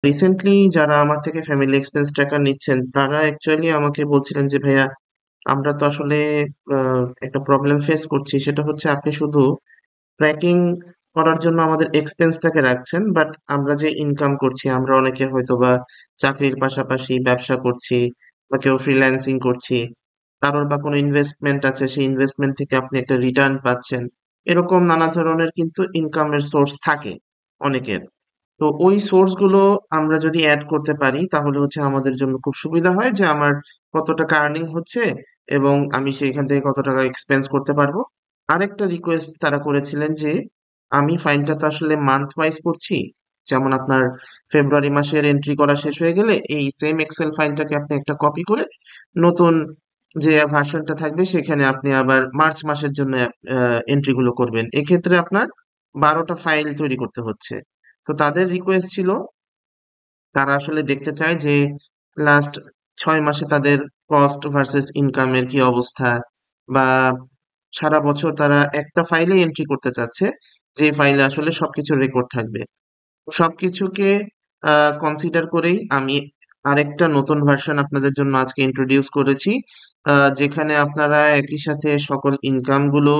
Recently যারা আমার থেকে ফ্যামিলি এক্সপেন্স ট্র্যাকার নিচ্ছেন তারা অ্যাকচুয়ালি আমাকে বলছিলেন যে ভাইয়া আমরা তো আসলে একটা প্রবলেম ফেস করছি, সেটা হচ্ছে আপনি শুধু ট্র্যাকিং করার জন্য আমাদের এক্সপেন্সটাকে রাখছেন, বাট আমরা যে ইনকাম করছি, আমরা অনেকে হয়তো বা চাকরির পাশাপাশি ব্যবসা করছি বা কেউ ফ্রিল্যান্সিং করছি, কারোর বা কোনো ইনভেস্টমেন্ট আছে, সেই ইনভেস্টমেন্ট থেকে আপনি একটা রিটার্ন পাচ্ছেন। এরকম নানা ধরনের কিন্তু ইনকামের সোর্স থাকে অনেকের। তো ওই সোর্স গুলো আমরা যদি অ্যাড করতে পারি তাহলে হচ্ছে আমাদের জন্য খুব সুবিধা হয় যে আমার কত টাকা আর্নিং হচ্ছে এবং আমি সেইখান থেকে কত টাকা এক্সপেন্স করতে পারবো। আরেকটা রিকোয়েস্ট তারা করেছিলেন যে আমি ফাইলটা তো আসলে মান্থ ওয়াইজ করছি, যেমন আপনার ফেব্রুয়ারি মাসের এন্ট্রি করা শেষ হয়ে গেলে এই সেম এক্সেল ফাইলটাকে আপনি একটা কপি করে নতুন যে ভার্সনটা থাকবে সেখানে আপনি আবার মার্চ মাসের জন্য এন্ট্রি গুলো করবেন। এক্ষেত্রে আপনার 12টা ফাইল তৈরি করতে হচ্ছে। তো তাদের রিকোয়েস্ট ছিল, তারা আসলে দেখতে চায় যে লাস্ট 6 মাসে তাদের কস্ট ভার্সেস ইনকামের কি অবস্থা, বা সারা বছর তারা একটা ফাইলে এন্ট্রি করতে চাচ্ছে যে ফাইলে আসলে সবকিছু রেকর্ড থাকবে। সবকিছুকে কনসিডার করেই আমি আরেকটা নতুন ভার্সন আপনাদের জন্য আজকে ইন্ট্রোডিউস করেছি, যেখানে আপনারা একই সাথে সকল ইনকাম গুলো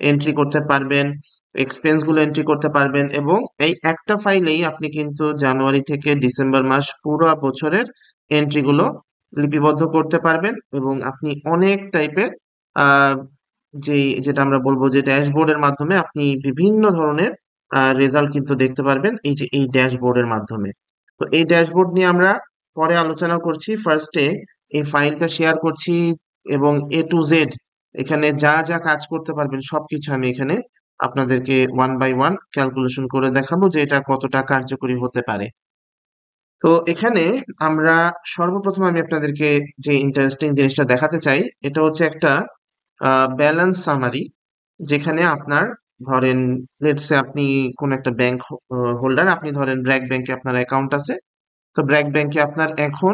এন্ট্রি করতে পারবেন, এক্সপেন্স গুলো এন্ট্রি করতে পারবেন, এবং এই একটা ফাইলেই আপনি কিন্তু জানুয়ারি থেকে ডিসেম্বর মাস পুরো বছরের এন্ট্রি গুলো লিপিবদ্ধ করতে পারবেন। এবং আপনি অনেক টাইপের আহ যেটা আমরা বলবো যে ড্যাশবোর্ডের মাধ্যমে আপনি বিভিন্ন ধরনের রেজাল্ট কিন্তু দেখতে পারবেন এই যে এই ড্যাশবোর্ডের মাধ্যমে। তো এই ড্যাশবোর্ড নিয়ে আমরা পরে আলোচনা করছি। ফার্স্টে এই ফাইলটা শেয়ার করছি এবং A to Z এখানে যা যা কাজ করতে পারবেন সবকিছু আমি এখানে আপনাদেরকে ওয়ান বাই ওয়ান ক্যালকুলেশন করে দেখাবো যে এটা কতটা কার্যকরী হতে পারে। তো এখানে আমরা সর্বপ্রথম আমি আপনাদেরকে যে ইন্টারেস্টিং জিনিসটা দেখাতে চাই এটা হচ্ছে একটা ব্যালেন্স সামারি, যেখানে আপনার ধরেন লেটসে আপনি কোন একটা ব্যাংক হোল্ডার, আপনি ধরেন ব্র্যাক ব্যাংকে আপনার অ্যাকাউন্ট আছে। তো ব্র্যাক ব্যাংকে আপনার এখন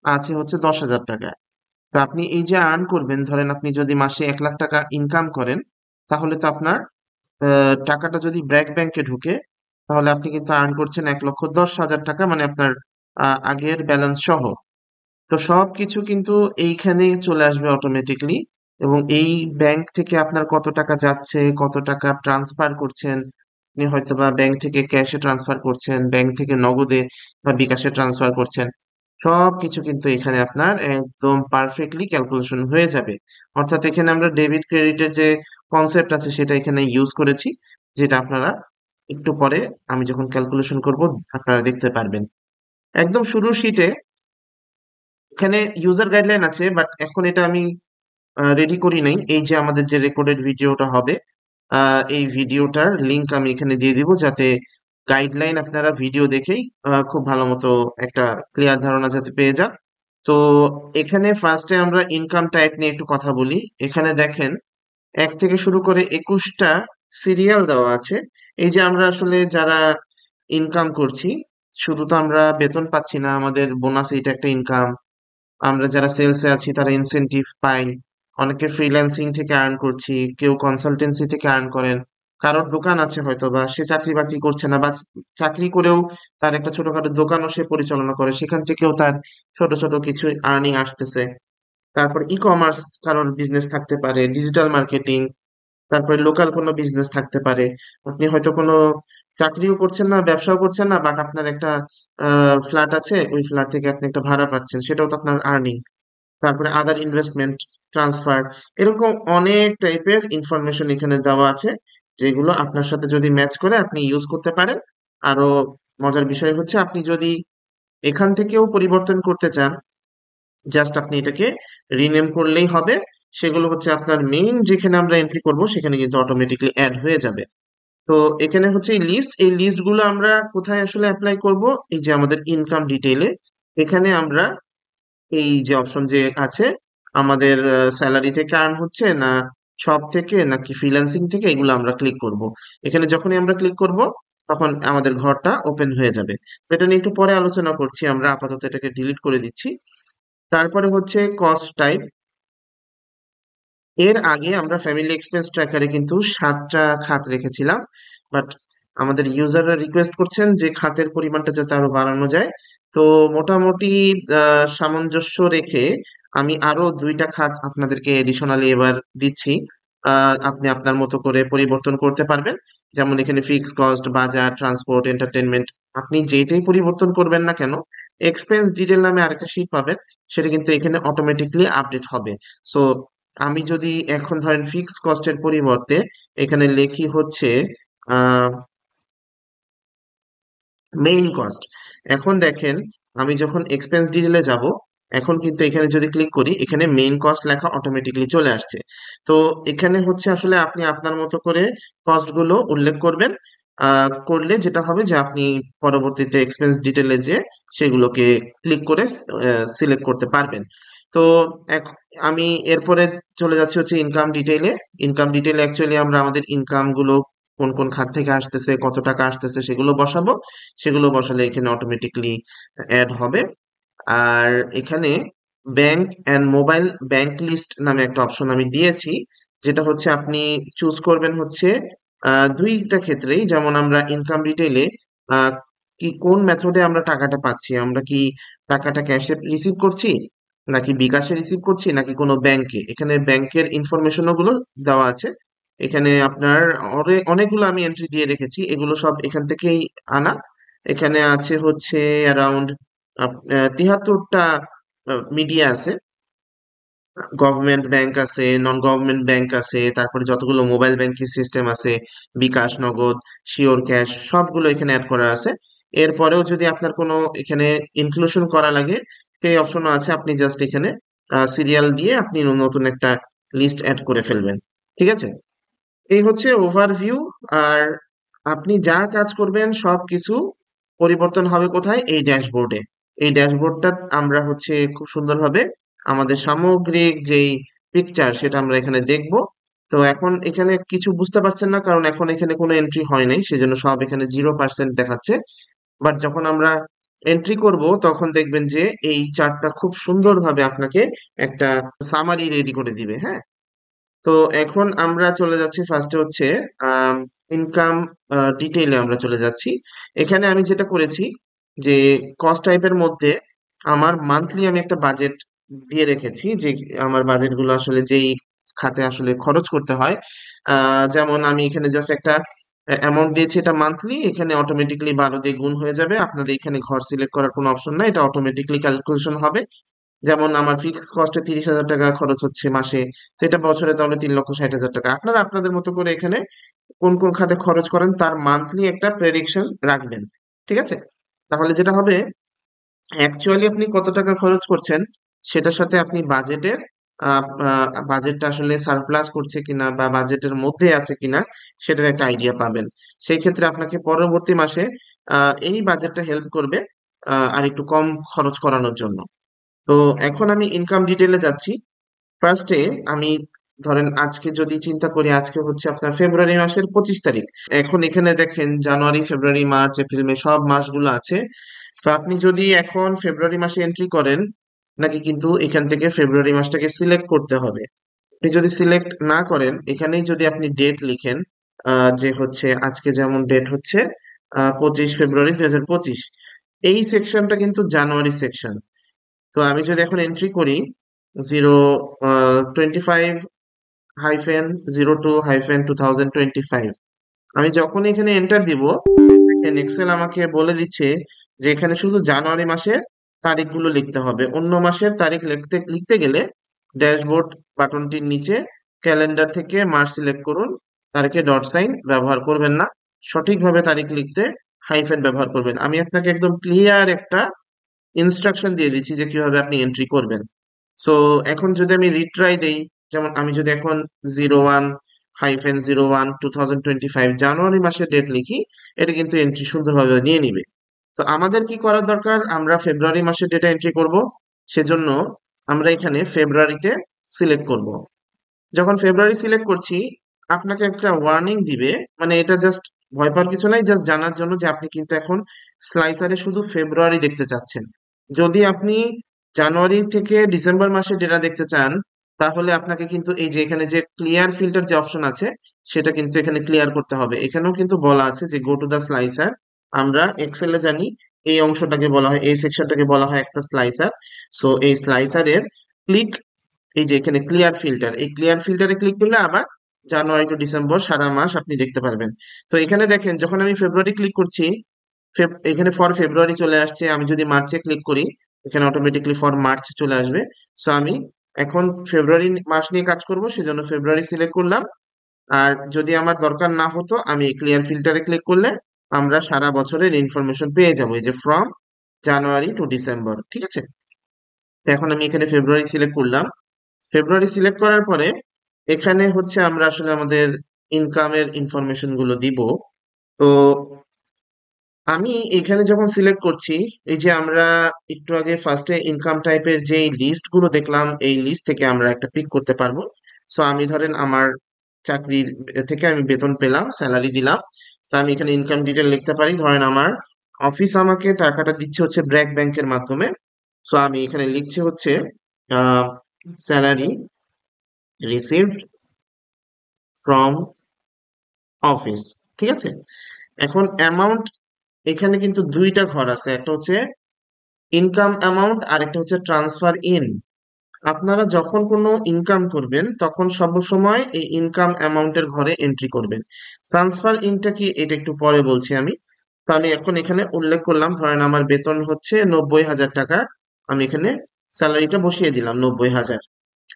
আছে হচ্ছে 10,000 টাকা। তো আপনি এই যে আর্ন করবেন, ধরেন আপনি যদি মাসে 1 লাখ টাকা ইনকাম করেন, তাহলে তো আপনার টাকাটা যদি ব্র্যাক ব্যাংকে ঢুকে তাহলে আপনি কিন্তু আর্ন করছেন 1,10,000 টাকা, মানে আপনার আগের ব্যালেন্স সহ। তো সবকিছু কিন্তু এইখানে চলে আসবে অটোমেটিকলি। এবং এই ব্যাংক থেকে আপনার কত টাকা যাচ্ছে, কত টাকা ট্রান্সফার করছেন, আপনি হয়তো বা ব্যাংক থেকে ক্যাশে ট্রান্সফার করছেন, ব্যাংক থেকে নগদে বা বিকাশে ট্রান্সফার করছেন, সবকিছু কিন্তু এখানে আপনার একদম পারফেক্টলি ক্যালকুলেশন হয়ে যাবে। অর্থাৎ এখানে আমরা ডেবিট ক্রেডিটের যে কনসেপ্ট আছে সেটা এখানে ইউজ করেছি, যেটা আপনারা একটু পরে আমি যখন ক্যালকুলেশন করব আপনারা দেখতে পারবেন। একদম শুরুর শীটে এখানে ইউজার গাইডলাইন আছে, বাট এখন এটা আমি রেডি করি নাই। এই যে আমাদের যে রেকর্ডেড ভিডিওটা হবে, এই ভিডিওটার লিংক আমি এখানে দিয়ে দিব, যাতে গাইডলাইন আপনারা ভিডিও দেখেই খুব ভালো মতো একটা ক্লিয়ার ধারণা যাতে পেয়ে যান। তো এখানে ফার্স্টে আমরা ইনকাম টাইপ নিয়ে একটু কথা বলি। এখানে দেখেন 1 থেকে শুরু করে 21টা সিরিয়াল দেওয়া আছে। এই যে আমরা আসলে যারা ইনকাম করছি, শুধু তো আমরা বেতন পাচ্ছি না, আমাদের বোনাস এইটা একটা ইনকাম। আমরা যারা সেলসে আছি তারা ইনসেনটিভ পাই, অনেকে ফ্রিল্যান্সিং থেকে আর্ন করছি, কেউ কনসালটেন্সি থেকে আর্ন করেন, কারোর দোকান আছে হয়তো বা সে চাকরি বাকরি করছে না, বা চাকরি করেও তার একটা ছোটখাটো দোকানও সে পরিচালনা করে, সেখান থেকেও তার ছোট ছোট কিছু আর্নিং আসতেছে। তারপর ই কমার্স কারোর বিজনেস থাকতে পারে, ডিজিটাল মার্কেটিং, তারপরে লোকাল কোনো বিজনেস থাকতে পারে। আপনি হয়তো কোনো চাকরিও করছেন না, ব্যবসাও করছেন না, বাট আপনার একটা ফ্ল্যাট আছে, ওই ফ্ল্যাট থেকে আপনি একটা ভাড়া পাচ্ছেন, সেটাও তো আপনার আর্নিং। তারপরে আদার ইনভেস্টমেন্ট, ট্রান্সফার, এরকম অনেক টাইপের ইনফরমেশন এখানে দেওয়া আছে, যেগুলো আপনার সাথে যদি ম্যাচ করে আপনি ইউজ করতে পারেন। আরো মজার বিষয় হচ্ছে আপনি যদি এখান থেকেও পরিবর্তন করতে চান, জাস্ট আপনি এটাকে রিনেম করলেই হবে। সেগুলো হচ্ছে আপনার মেইন যেখানে আমরা এন্ট্রি করব সেখানে কিন্তু অটোমেটিকলি অ্যাড হয়ে যাবে। তো এখানে হচ্ছে এই লিস্ট গুলো আমরা কোথায় আসলে অ্যাপ্লাই করব? এই যে আমাদের ইনকাম ডিটেইলে এখানে আমরা এই যে অপশন যে আছে, আমাদের স্যালারি থেকে আর্ন হচ্ছে না সব থেকে নাকি ফ্রিল্যান্সিং থেকে, এগুলো আমরা ক্লিক করব। এখানে যখনই আমরা ক্লিক করব তখন আমাদের ঘরটা ওপেন হয়ে যাবে। তো এটা নিয়ে একটু পরে আলোচনা করছি, আমরা আপাতত এটাকে ডিলিট করে দিচ্ছি। তারপরে হচ্ছে কস্ট টাইপ। এর আগে আমরা ফ্যামিলি এক্সপেন্স ট্র্যাকারে কিন্তু 7টা খাত রেখেছিলাম, বাট আমাদের ইউজাররা রিকোয়েস্ট করছেন যে খাতের পরিমাণটা যাতে আরো বাড়ানো যায়। তো মোটামুটি সামঞ্জস্য রেখে আমি আরো 2টা খাত আপনাদেরকে এডিশনালি এবার দিচ্ছি। আপনি আপনার মতো করে পরিবর্তন করতে পারবেন। যেমন এখানে ফিক্সড কস্ট, বাজার, ট্রান্সপোর্ট, এন্টারটেনমেন্ট, আপনি যেটাই পরিবর্তন করবেন না কেন, এক্সপেন্স ডিটেল নামে আরেকটা শীট পাবেন, সেটা কিন্তু এখানে অটোমেটিকলি আপডেট হবে। সো আমি যদি এখন ধরেন ফিক্সড কস্টের পরিবর্তে এখানে লেখি হচ্ছে মেইন কস্ট, এখন দেখেন আমি যখন এক্সপেন্স ডিটেলে যাব, এখন কিন্তু এখানে যদি ক্লিক করি, এখানে মেইন কস্ট লেখা অটোমেটিকলি চলে আসছে। তো এখানে হচ্ছে আসলে আপনি আপনার মতো করে কস্ট গুলো উল্লেখ করবেন। করলে যেটা হবে যে আপনি পরবর্তীতে এক্সপেন্স ডিটেলে যে সেগুলোকে ক্লিক করে সিলেক্ট করতে পারবেন। তো এক- আমি এরপরে চলে যাচ্ছি হচ্ছে ইনকাম ডিটেইলে। ইনকাম ডিটেইলে অ্যাকচুয়ালি আমরা আমাদের ইনকাম গুলো কোন কোন খাত থেকে আসতেছে, কত টাকা আসতেছে সেগুলো বসাবো। সেগুলো বসালে এখানে অটোমেটিকলি অ্যাড হবে। আর এখানে bank and mobile bank list নামে একটা অপশন আমি দিয়েছি, যেটা হচ্ছে আপনি চুজ করবেন হচ্ছে 2টা ক্ষেত্রেই। যেমন আমরা ইনকাম ডিটেইলে কি কোন মেথডে আমরা টাকাটা পাচ্ছি, আমরা কি টাকাটা ক্যাশে রিসিভ করছি, নাকি বিকাশে রিসিভ করছি, নাকি কোনো ব্যাংকে, এখানে ব্যাংকের ইনফরমেশন গুলো দেওয়া আছে। এখানে আপনার অনেকগুলো আমি এন্ট্রি দিয়ে রেখেছি, এগুলো সব এখান থেকেই আনা। এখানে আছে হচ্ছে অ্যারাউন্ড 73টা মিডিয়া আছে। গভর্নমেন্ট ব্যাংক আছে, নন গভর্নমেন্ট ব্যাংক আছে, তারপরে যতগুলো মোবাইল ব্যাংকিং সিস্টেম আছে, বিকাশ, নগদ, শিওর ক্যাশ, সবগুলো এখানে অ্যাড করা আছে। এরপরেও যদি আপনার কোনো এখানে ইনক্লুশন করা লাগে, সেই অপশনও আছে। আপনি জাস্ট এখানে সিরিয়াল দিয়ে আপনি নতুন একটা লিস্ট অ্যাড করে ফেলবেন। ঠিক আছে, এই হচ্ছে ওভারভিউ। আর আপনি যা কাজ করবেন সব কিছু পরিবর্তন হবে কোথায়? এই ড্যাশবোর্ডে। এই ড্যাশবোর্ডটা আমরা হচ্ছে খুব সুন্দরভাবে আমাদের সামগ্রিক যেই পিকচার সেটা আমরা এখানে দেখব। তো এখন এখানে কিছু বুঝতে পারছেন না, কারণ এখন এখানে কোনো এন্ট্রি হয় নাই, সেজন্য সব এখানে 0% দেখাচ্ছে। বাট যখন আমরা এন্ট্রি করব, তখন দেখবেন যে এই চার্টটা খুব সুন্দরভাবে আপনাকে একটা সামারি রেডি করে দিবে। হ্যাঁ, তো এখন আমরা চলে যাচ্ছি ফার্স্টে হচ্ছে ইনকাম ডিটেইলে আমরা চলে যাচ্ছি। এখানে আমি যেটা করেছি যে কস্ট টাইপের মধ্যে আমার মান্থলি আমি একটা বাজেট দিয়ে রেখেছি, যে আমার বাজেটগুলো আসলে যেই খাতে আসলে খরচ করতে হয়। যেমন আমি এখানে জাস্ট একটা অ্যামাউন্ট দিয়েছি, এটা মান্থলি, এখানে অটোমেটিকলি 12 দিয়ে গুণ হয়ে যাবে। আপনাদের এখানে ঘর সিলেক্ট করার কোনো অপশন নাই, এটা অটোমেটিকলি ক্যালকুলেশন হবে। যেমন আমার ফিক্সড কস্টে 30,000 টাকা খরচ হচ্ছে মাসে, তো এটা বছরে তাহলে 3,60,000 টাকা। আপনারা আপনাদের মতো করে এখানে কোন কোন খাতে খরচ করেন তার মান্থলি একটা প্রেডিকশন রাখবেন। ঠিক আছে, তাহলে যেটা হবে, অ্যাকচুয়ালি আপনি কত টাকা খরচ করছেন সেটার সাথে আপনি বাজেটের বাজেটটা আসলে সারপ্লাস করছে কিনা বা বাজেটের মধ্যে আছে কিনা সেটার একটা আইডিয়া পাবেন। সেই ক্ষেত্রে আপনাকে পরবর্তী মাসে এই বাজেটটা হেল্প করবে আর একটু কম খরচ করানোর জন্য। তো এখন আমি ইনকাম ডিটেইলে যাচ্ছি। ফার্স্টে আমি ধরেন আজকে যদি চিন্তা করি, আজকে হচ্ছে আপনার ফেব্রুয়ারি মাসের 25 তারিখ। এখন এখানে দেখেন জানুয়ারি, ফেব্রুয়ারি, মার্চ, এপ্রিল, মে সব মাসগুলো আছে। তো আপনি যদি এখন ফেব্রুয়ারি মাসে এন্ট্রি করেন, নাকি কিন্তু এখান থেকে ফেব্রুয়ারি মাসটাকে সিলেক্ট করতে হবে। আপনি যদি সিলেক্ট না করেন, এখানেই যদি আপনি ডেট লিখেন, যে হচ্ছে আজকে যেমন ডেট হচ্ছে 25 ফেব্রুয়ারি 2025, এই সেকশনটা কিন্তু জানুয়ারি সেকশন। তো আমি যদি এখন এন্ট্রি করি 25-02-2025, আমি যখন এখানে এন্টার দিব, দেখেন এক্সেল আমাকে বলে দিচ্ছে যে এখানে শুধু জানুয়ারি মাসের তারিখগুলো লিখতে হবে। অন্য মাসের তারিখ লিখতে লিখতে গেলে ড্যাশবোর্ড বাটনটির নিচে ক্যালেন্ডার থেকে মাস সিলেক্ট করুন, তারিখে ডট সাইন ব্যবহার করবেন না, সঠিকভাবে তারিখ লিখতে হাইফেন ব্যবহার করবেন। আমি আপনাকে একদম ক্লিয়ার একটা ইনস্ট্রাকশন দিয়ে দিচ্ছি যে কিভাবে আপনি এন্ট্রি করবেন। সো এখন যদি আমি রিট্রাই দেই, যেমন আমি যদি এখন 01-01-2025 জানুয়ারি মাসের ডেট লিখি, এটা কিন্তু এন্ট্রি সুন্দরভাবে নিয়ে নিবে। তো আমাদের কি করা দরকার? আমরা ফেব্রুয়ারি মাসের ডেটা এন্ট্রি করব, সেজন্য আমরা এখানে ফেব্রুয়ারিতে সিলেক্ট করব। যখন ফেব্রুয়ারি সিলেক্ট করছি, আপনাকে একটা ওয়ার্নিং দিবে, মানে এটা জাস্ট ভয় পাওয়ার কিছু নাই, জাস্ট জানার জন্য যে আপনি কিন্তু এখন স্লাইসারে শুধু ফেব্রুয়ারি দেখতে চাচ্ছেন। যদি আপনি জানুয়ারি থেকে ডিসেম্বর মাসে ডেটা দেখতে চান, তাহলে আপনাকে কিন্তু এই যে এখানে যে ক্লিয়ার ফিল্টার যে অপশন আছে সেটা কিন্তু এখানে ক্লিয়ার করতে হবে। এখানেও কিন্তু বলা আছে যে গো টু দা স্লাইসার। আমরা এক্সেলে জানি এই অংশটাকে বলা হয়, এই সেকশনটাকে বলা হয় একটা স্লাইসার। সো এই স্লাইসারের ক্লিক, এই যে এখানে ক্লিয়ার ফিল্টার, এই ক্লিয়ার ফিল্টারে ক্লিক করলে আবার জানুয়ারি টু ডিসেম্বর সারা মাস আপনি দেখতে পারবেন। তো এখানে দেখেন যখন আমি ফেব্রুয়ারি ক্লিক করছি, এখানে ফর ফেব্রুয়ারি চলে আসছে। আমি যদি মার্চে ক্লিক করি, এখানে অটোমেটিকলি ফর মার্চ চলে আসবে। সো আমি এখন ফেব্রুয়ারি মাস নিয়ে কাজ করব, সেজন্য ফেব্রুয়ারি সিলেক্ট করলাম। আর যদি আমার দরকার না হতো, আমি ক্লিয়ার ফিল্টারে ক্লিক করলে আমরা সারা বছরের ইনফরমেশন পেয়ে যাবো, এই যে ফ্রম জানুয়ারি টু ডিসেম্বর। ঠিক আছে, তো এখন আমি এখানে ফেব্রুয়ারি সিলেক্ট করলাম। ফেব্রুয়ারি সিলেক্ট করার পরে এখানে হচ্ছে আমরা আসলে আমাদের ইনকামের ইনফরমেশন গুলো দিব। তো আমি এখানে যখন সিলেক্ট করছি, এই যে আমরা একটু আগে ফার্স্টে ইনকাম টাইপের যে লিস্ট গুলো দেখলাম, এই লিস্ট থেকে আমরা একটা পিক করতে পারবো। সো আমি ধরেন আমার চাকরির থেকে আমি বেতন পেলাম, স্যালারি দিলাম। তো আমি এখানে ইনকাম ডিটেল লিখতে পারি। ধরেন আমার অফিস আমাকে টাকাটা দিচ্ছে হচ্ছে ব্র্যাক ব্যাংকের মাধ্যমে। সো আমি এখানে লিখছি হচ্ছে স্যালারি রিসিভড ফ্রম অফিস। ঠিক আছে, এখন অ্যামাউন্ট, এখানে কিন্তু দুইটা ঘর আছে, একটা হচ্ছে ইনকাম অ্যামাউন্ট আর একটা হচ্ছে ট্রান্সফার ইন। আপনারা যখন কোনো ইনকাম করবেন তখন সবসময় এই ইনকাম অ্যামাউন্টের ঘরে এন্ট্রি করবেন। ট্রান্সফার ইনটা কি এটা একটু পরে বলছি আমি। তো আমি এখন এখানে উল্লেখ করলাম, ধরেন আমার বেতন হচ্ছে 90,000 টাকা। আমি এখানে স্যালারিটা বসিয়ে দিলাম 90,000।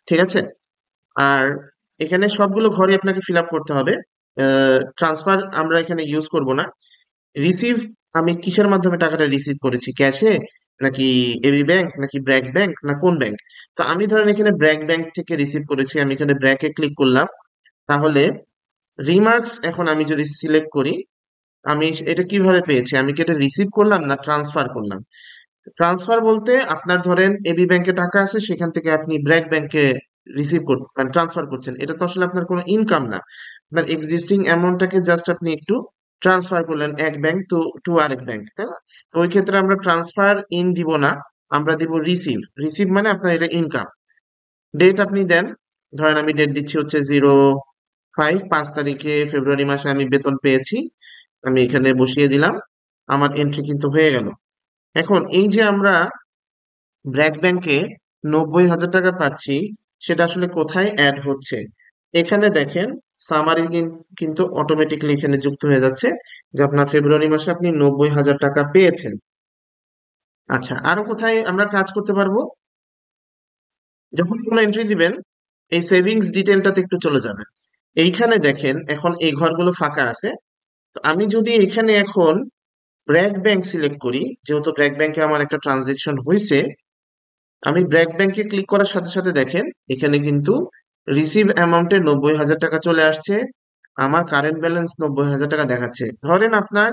ঠিক আছে, আর এখানে সবগুলো ঘরে আপনাকে ফিল আপ করতে হবে। ট্রান্সফার আমরা এখানে ইউজ করব না। রিসিভ, আমি কিসের মাধ্যমে টাকাটা রিসিভ করেছি, ক্যাশে নাকি এবি ব্যাংক নাকি ব্র্যাক ব্যাংক না কোন ব্যাংক? তো আমি ধরেন এখানে ব্র্যাক ব্যাংক থেকে রিসিভ করেছি, আমি এখানে ব্র্যাকে ক্লিক করলাম। তাহলে রিমার্কস এখন আমি যদি সিলেক্ট করি, আমি এটা কিভাবে পেয়েছি, আমি কি এটা রিসিভ করলাম না ট্রান্সফার করলাম? ট্রান্সফার বলতে আপনার ধরেন এবি ব্যাংকে টাকা আছে, সেখান থেকে আপনি ব্র্যাক ব্যাংকে রিসিভ মানে ট্রান্সফার করছেন, এটা তো আসলে আপনার কোনো ইনকাম না। আপনার এক্সিস্টিং অ্যামাউন্টটাকে জাস্ট আপনি একটু ট্রান্সফার করলেন এক ব্যাংক টু টু আরেক ব্যাংক, তাই না? তো ওই ক্ষেত্রে আমরা ট্রান্সফার ইন দিব না, আমরা দিব রিসিভ। রিসিভ মানে আপনার এটা ইনকাম। ডেট আপনি দেন, ধরেন আমি ডেট দিচ্ছি হচ্ছে 05, 5 তারিখে ফেব্রুয়ারি মাসে আমি বেতন পেয়েছি। আমি এখানে বসিয়ে দিলাম, আমার এন্ট্রি কিন্তু হয়ে গেল। এখন এই যে আমরা ব্র্যাক ব্যাংকে 90,000 টাকা পাচ্ছি, সেটা আসলে কোথায় অ্যাড হচ্ছে? এখানে দেখেন সামারি কিন্তু অটোমেটিকলি এখানে যুক্ত হয়ে যাচ্ছে যে আপনার ফেব্রুয়ারি মাসে আপনি 90,000 টাকা পেয়েছেন। আচ্ছা, আরো কোথায় আমরা কাজ করতে পারবো? যখন কোনো এন্ট্রি দিবেন, এই সেভিংস ডিটেলটাতে একটু চলে যাবেন। এইখানে দেখেন এখন এই ঘরগুলো ফাঁকা আছে। তো আমি যদি এখানে এখন ব্র্যাক ব্যাংক সিলেক্ট করি, যেহেতু ব্র্যাক ব্যাংকে আমার একটা ট্রানজেকশন হয়েছে, আমি ব্র্যাক ব্যাংকে ক্লিক করার সাথে সাথে দেখেন এখানে কিন্তু রিসিভ অ্যামাউন্টে 90,000 টাকা চলে আসছে। আমার কারেন্ট ব্যালেন্স 90,000 টাকা দেখাচ্ছে। ধরেন আপনার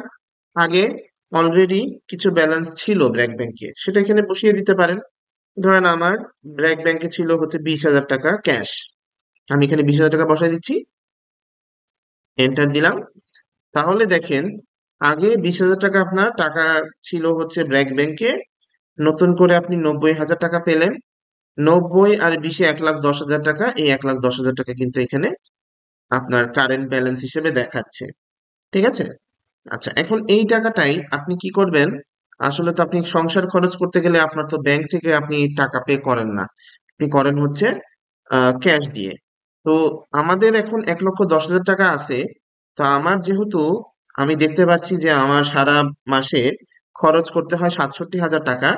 আগে অলরেডি কিছু ব্যালেন্স ছিল ব্র্যাক ব্যাংকে, সেটা এখানে বসিয়ে দিতে পারেন। ধরেন আমার ব্র্যাক ব্যাংকে ছিল হচ্ছে 20,000 টাকা ক্যাশ, আমি এখানে 20,000 টাকা বসাই দিচ্ছি, এন্টার দিলাম। তাহলে দেখেন আগে 20,000 টাকা আপনার টাকা ছিল হচ্ছে ব্র্যাক ব্যাংকে, নতুন করে আপনি 90,000 টাকা পেলেন। 90 আর 20-এ 1,10,000 টাকা, এই 1,10,000 টাকা কিন্তু এখানে আপনার কারেন্ট ব্যালেন্স হিসেবে দেখাচ্ছে। ঠিক আছে, আচ্ছা এখন এই টাকাটাই আপনি কি করবেন? আসলে তো আপনি সংসার খরচ করতে গেলে আপনার তো ব্যাংক থেকে আপনি টাকা পে করেন না, আপনি করেন হচ্ছে ক্যাশ দিয়ে। তো আমাদের এখন 1,10,000 টাকা আছে। তো আমার যেহেতু আমি দেখতে পাচ্ছি যে আমার সারা মাসে খরচ করতে হয় 67,000 টাকা।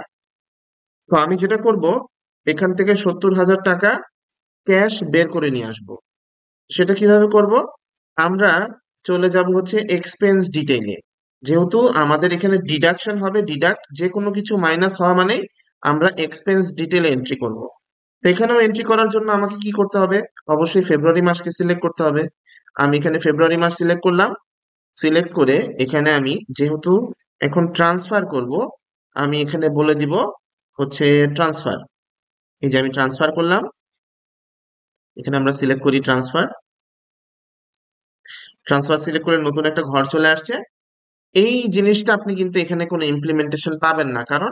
তো আমি যেটা করব, এখান থেকে 70,000 টাকা ক্যাশ বের করে নিয়ে আসব। সেটা কিভাবে করব? আমরা চলে যাব হচ্ছে এক্সপেন্স ডিটেইলে। যেহেতু আমাদের এখানে ডিডাকশন হবে, ডিডাক্ট যে কোনো কিছু মাইনাস হওয়া মানে আমরা এক্সপেন্স ডিটেইলে এন্ট্রি করব। তো এখানেও এন্ট্রি করার জন্য আমাকে কি করতে হবে? অবশ্যই ফেব্রুয়ারি মাসকে সিলেক্ট করতে হবে। আমি এখানে ফেব্রুয়ারি মাস সিলেক্ট করলাম। সিলেক্ট করে এখানে আমি যেহেতু এখন ট্রান্সফার করব, আমি এখানে বলে দিব হচ্ছে ট্রান্সফার। এই যে আমি ট্রান্সফার করলাম, এখানে আমরা সিলেক্ট করি ট্রান্সফার। ট্রান্সফার সিলেক্ট করে নতুন একটা ঘর চলে আসছে। এই জিনিসটা আপনি কিন্তু এখানে কোনো ইমপ্লিমেন্টেশন পাবেন না, কারণ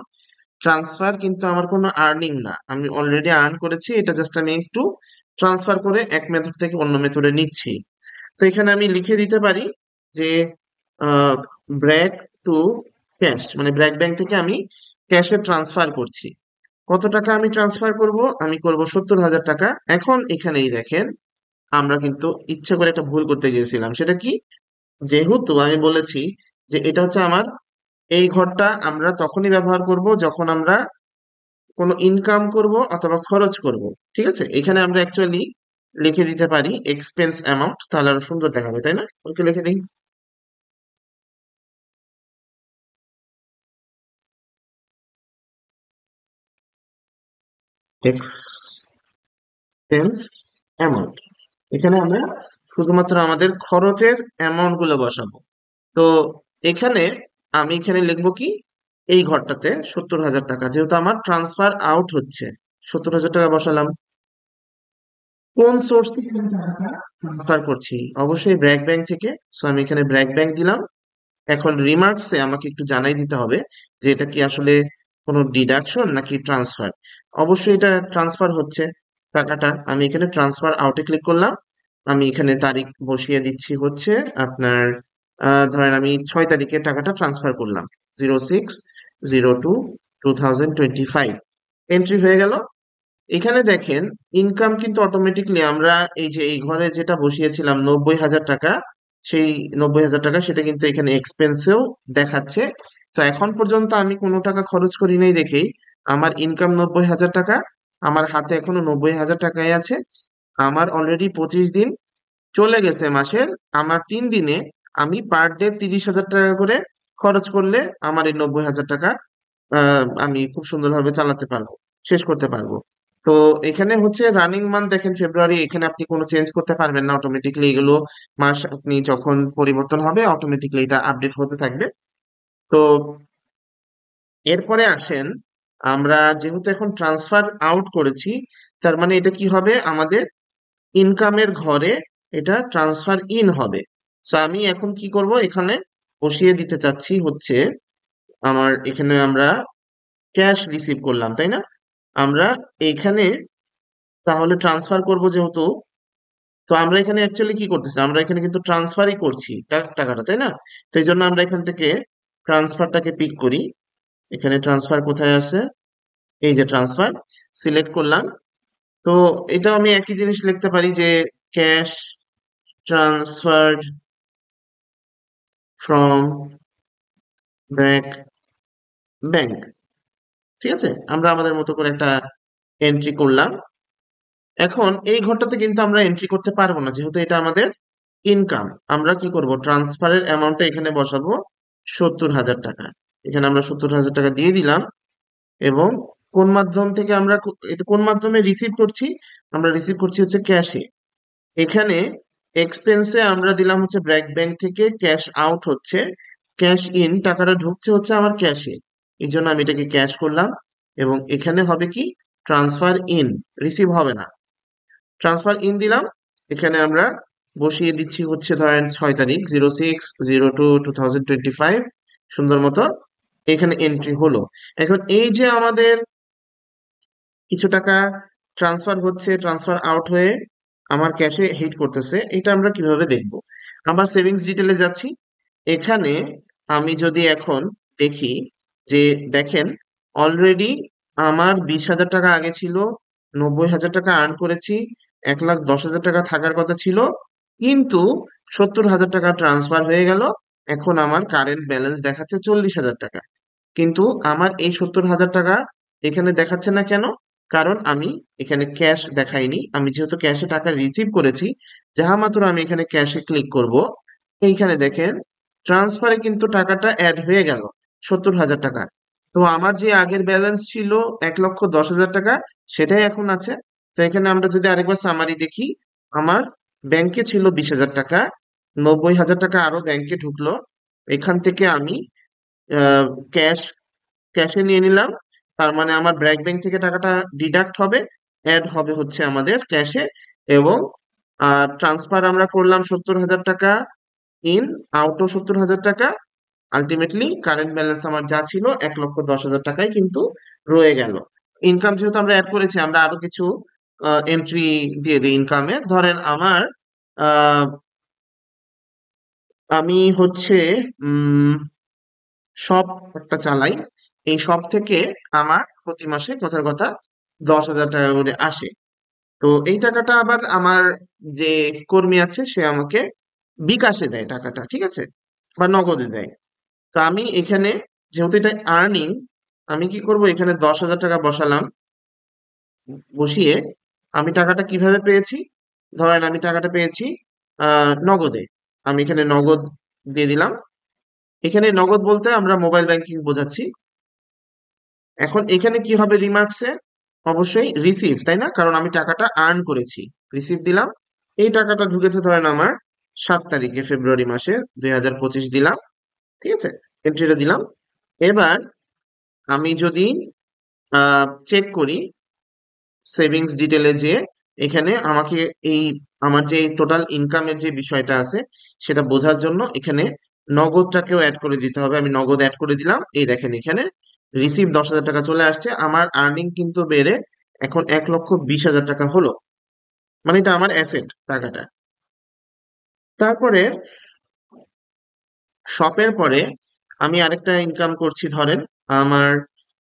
ট্রান্সফার কিন্তু আমার কোনো আর্নিং না, আমি অলরেডি আর্ন করেছি, এটা জাস্ট আমি একটু ট্রান্সফার করে এক মেথড থেকে অন্য মেথডে নিচ্ছি। তো এখানে আমি লিখে দিতে পারি যে ব্র্যাক টু ক্যাশ, মানে ব্র্যাক ব্যাংক থেকে আমি ক্যাশে ট্রান্সফার করছি। কত টাকা আমি ট্রান্সফার করব? আমি করব 70,000 টাকা। এখন এখানেই দেখেন আমরা কিন্তু ইচ্ছে করে একটা ভুল করতে গিয়েছিলাম, সেটা কি, যেহেতু আমি বলেছি যে এটা হচ্ছে আমার, এই ঘরটা আমরা তখনই ব্যবহার করব যখন আমরা কোনো ইনকাম করব অথবা খরচ করব। ঠিক আছে, এখানে আমরা অ্যাকচুয়ালি লিখে দিতে পারি এক্সপেন্স অ্যামাউন্ট, তাহলে আরো সুন্দর দেখাবে, তাই না? ওকে, লিখে দিই এক্সপেন্স অ্যামাউন্ট। এখানে আমরা শুধুমাত্র আমাদের খরচের অ্যামাউন্ট গুলো বসাবো। তো এখানে আমি এখানে লিখবো কি, এই ঘরটাতে 70,000 টাকা, যেহেতু আমার ট্রান্সফার আউট হচ্ছে, 70,000 টাকা বসালাম। কোন সোর্স থেকে আমি টাকাটা ট্রান্সফার করছি? অবশ্যই ব্র্যাক ব্যাংক থেকে। সো আমি এখানে ব্র্যাক ব্যাংক দিলাম। এখন রিমার্কসে আমাকে একটু জানাই দিতে হবে যে এটা কি আসলে কোনো ডিডাকশন নাকি ট্রান্সফার। অবশ্যই এটা ট্রান্সফার হচ্ছে টাকাটা। আমি এখানে ট্রান্সফার আউটে ক্লিক করলাম। আমি এখানে তারিখ বসিয়ে দিচ্ছি হচ্ছে আপনার, ধরেন আমি 6 তারিখে টাকাটা ট্রান্সফার করলাম, 06/02/2025। এন্ট্রি হয়ে গেল। এখানে দেখেন ইনকাম কিন্তু অটোমেটিকলি আমরা এই যে এই ঘরে যেটা বসিয়েছিলাম 90,000 টাকা, সেই 90,000 টাকা সেটা কিন্তু এখানে এক্সপেন্সেও দেখাচ্ছে। তো এখন পর্যন্ত আমি কোনো টাকা খরচ করি নাই দেখেই আমার ইনকাম 90,000 টাকা, আমার হাতে এখনো 90,000 টাকাই আছে। আমার অলরেডি 25 দিন চলে গেছে মাসের, আমার 3 দিনে আমি পার ডে 30,000 টাকা করে খরচ করলে আমার এই 90,000 টাকা আমি খুব সুন্দরভাবে চালাতে পারবো, শেষ করতে পারবো। তো এখানে হচ্ছে রানিং মান্থ দেখেন ফেব্রুয়ারি, এখানে আপনি কোনো চেঞ্জ করতে পারবেন না, অটোমেটিকলি এগুলো মাস আপনি যখন পরিবর্তন হবে অটোমেটিকলি এটা আপডেট হতে থাকবে। তো এরপরে আসেন, আমরা যেহেতু এখন ট্রান্সফার আউট করেছি, তার মানে এটা কি হবে, আমাদের ইনকামের ঘরে এটা ট্রান্সফার ইন হবে। তো আমি এখন কি করব, এখানে বসিয়ে দিতে চাচ্ছি হচ্ছে আমার, এখানে আমরা ক্যাশ রিসিভ করলাম, তাই না? আমরা এইখানে তাহলে ট্রান্সফার করব যেহেতু, তো আমরা এখানে অ্যাকচুয়ালি কি করতেছি, আমরা এখানে কিন্তু ট্রান্সফারই করছি টাকাটা, তাই না? তো এই জন্য আমরা এখান থেকে ট্রান্সফারটাকে পিক করি। এখানে ট্রান্সফার কোথায় আছে, এই যে ট্রান্সফার, সিলেক্ট করলাম। তো এটা আমি একই জিনিস লিখতে পারি যে cash transferred from BRAC bank. ঠিক আছে, আমরা আমাদের মতো করে একটা এন্ট্রি করলাম। এখন এই ঘরটাতে কিন্তু আমরা এন্ট্রি করতে পারবো না, যেহেতু এটা আমাদের ইনকাম। আমরা কি করব, ট্রান্সফারের অ্যামাউন্টটা এখানে বসাবো 70,000 টাকা। এখানে আমরা 70,000 টাকা দিয়ে দিলাম। এবং কোন মাধ্যম থেকে আমরা এটা কোন মাধ্যমে রিসিভ করছি, আমরা রিসিভ করছি হচ্ছে ক্যাশে। এখানে এক্সপেন্সে আমরা দিলাম হচ্ছে ব্র্যাক ব্যাংক থেকে ক্যাশ আউট হচ্ছে, ক্যাশ ইন টাকাটা ঢুকছে হচ্ছে আমার ক্যাশে, এই জন্য আমি এটাকে ক্যাশ করলাম। এবং এখানে হবে কি, ট্রান্সফার ইন, রিসিভ হবে না, ট্রান্সফার ইন দিলাম। এখানে আমরা বসিয়ে দিচ্ছি হচ্ছে ধরেন 6 তারিখ, 06/02/2025, সুন্দর মতো এখানে এন্ট্রি হলো। এখন এই যে আমাদের কিছু টাকা ট্রান্সফার হচ্ছে, ট্রান্সফার আউট হয়ে আমার ক্যাশে হিট করতেছে, এটা আমরা কিভাবে দেখব? আমার সেভিংস ডিটেলে যাচ্ছি। এখানে আমি যদি এখন দেখি যে, দেখেন অলরেডি আমার 20,000 টাকা আগে ছিল, 90,000 টাকা আর্ন করেছি, 1,10,000 টাকা থাকার কথা ছিল, কিন্তু 70,000 টাকা ট্রান্সফার হয়ে গেল। এখন আমার কারেন্ট ব্যালেন্স দেখাচ্ছে 40,000 টাকা। কিন্তু আমার এই 70,000 টাকা এখানে দেখাচ্ছে না কেন? কারণ আমি এখানে ক্যাশ দেখাইনি। আমি যেহেতু ক্যাশে টাকা রিসিভ করেছি, যাহা মাত্র আমি এখানে ক্যাশে ক্লিক করব, এইখানে দেখেন ট্রান্সফারে কিন্তু টাকাটা অ্যাড হয়ে গেল 70,000 টাকা। তো আমার যে আগের ব্যালেন্স ছিল 1,10,000 টাকা, সেটাই এখন আছে। তো এখানে আমরা যদি আরেকবার সামারি দেখি, আমার ব্যাংকে ছিল 20,000 টাকা, 90,000 টাকা আরো ব্যাংকে ঢুকলো। এখান থেকে আমি ক্যাশ ক্যাশে নিয়ে নিলাম, তার মানে আমার ব্র্যাক ব্যাংক থেকে টাকাটা ডিডাক্ট হবে, অ্যাড হবে হচ্ছে আমাদের ক্যাশে। এবং ট্রান্সফার আমরা করলাম 70,000 টাকা, ইন আউটও 70,000 টাকা, আলটিমেটলি কারেন্ট ব্যালেন্স আমার যা ছিল 1,10,000 টাকায় কিন্তু রয়ে গেল। ইনকাম যেহেতু আমরা অ্যাড করেছি, আমরা আরো কিছু এন্ট্রি দিয়ে দিই ইনকামের। ধরেন আমার আহ, আমি হচ্ছে উম শপ একটা চালাই। এই শপ থেকে আমার প্রতি মাসে কথার কথা 10,000 টাকা করে আসে। তো এই টাকাটা আবার আমার যে কর্মী আছে সে আমাকে বিকাশে দেয় টাকাটা, ঠিক আছে, বা নগদে দেয়। তো আমি এখানে যেহেতু এটা আর্নিং, আমি কি করব, এখানে 10,000 টাকা বসালাম। বসিয়ে আমি টাকাটা কিভাবে পেয়েছি, ধরেন আমি টাকাটা পেয়েছি নগদে। আমি এখানে নগদ দিয়ে দিলাম। এখানে নগদ বলতে আমরা মোবাইল ব্যাংকিং বোঝাচ্ছি। এখন এখানে কি হবে রিমার্কসে, অবশ্যই রিসিভ, তাই না, কারণ আমি টাকাটা আর্ন করেছি। রিসিভ দিলাম। এই টাকাটা ঢুকেছে ধরেন আমার 7 তারিখে ফেব্রুয়ারি মাসে 2025 দিলাম, ঠিক আছে, এন্ট্রিটা দিলাম। এবার আমি যদি চেক করি সেভিংস ডিটেলে, যে এখানে আমাকে এই আমার যে টোটাল ইনকামের যে বিষয়টা আছে সেটা বোঝার জন্য এখানে নগদটাকেও অ্যাড করে দিতে হবে। আমি নগদ অ্যাড করে দিলাম। এই দেখেন এখানে রিসিভ 10,000 টাকা চলে আসছে। আমার আর্নিং কিন্তু বেড়ে এখন 1,20,000 টাকা হলো। মানে এটা আমার অ্যাসেট টাকাটা। তারপরে শপের পরে আমি আরেকটা ইনকাম করছি, ধরেন আমার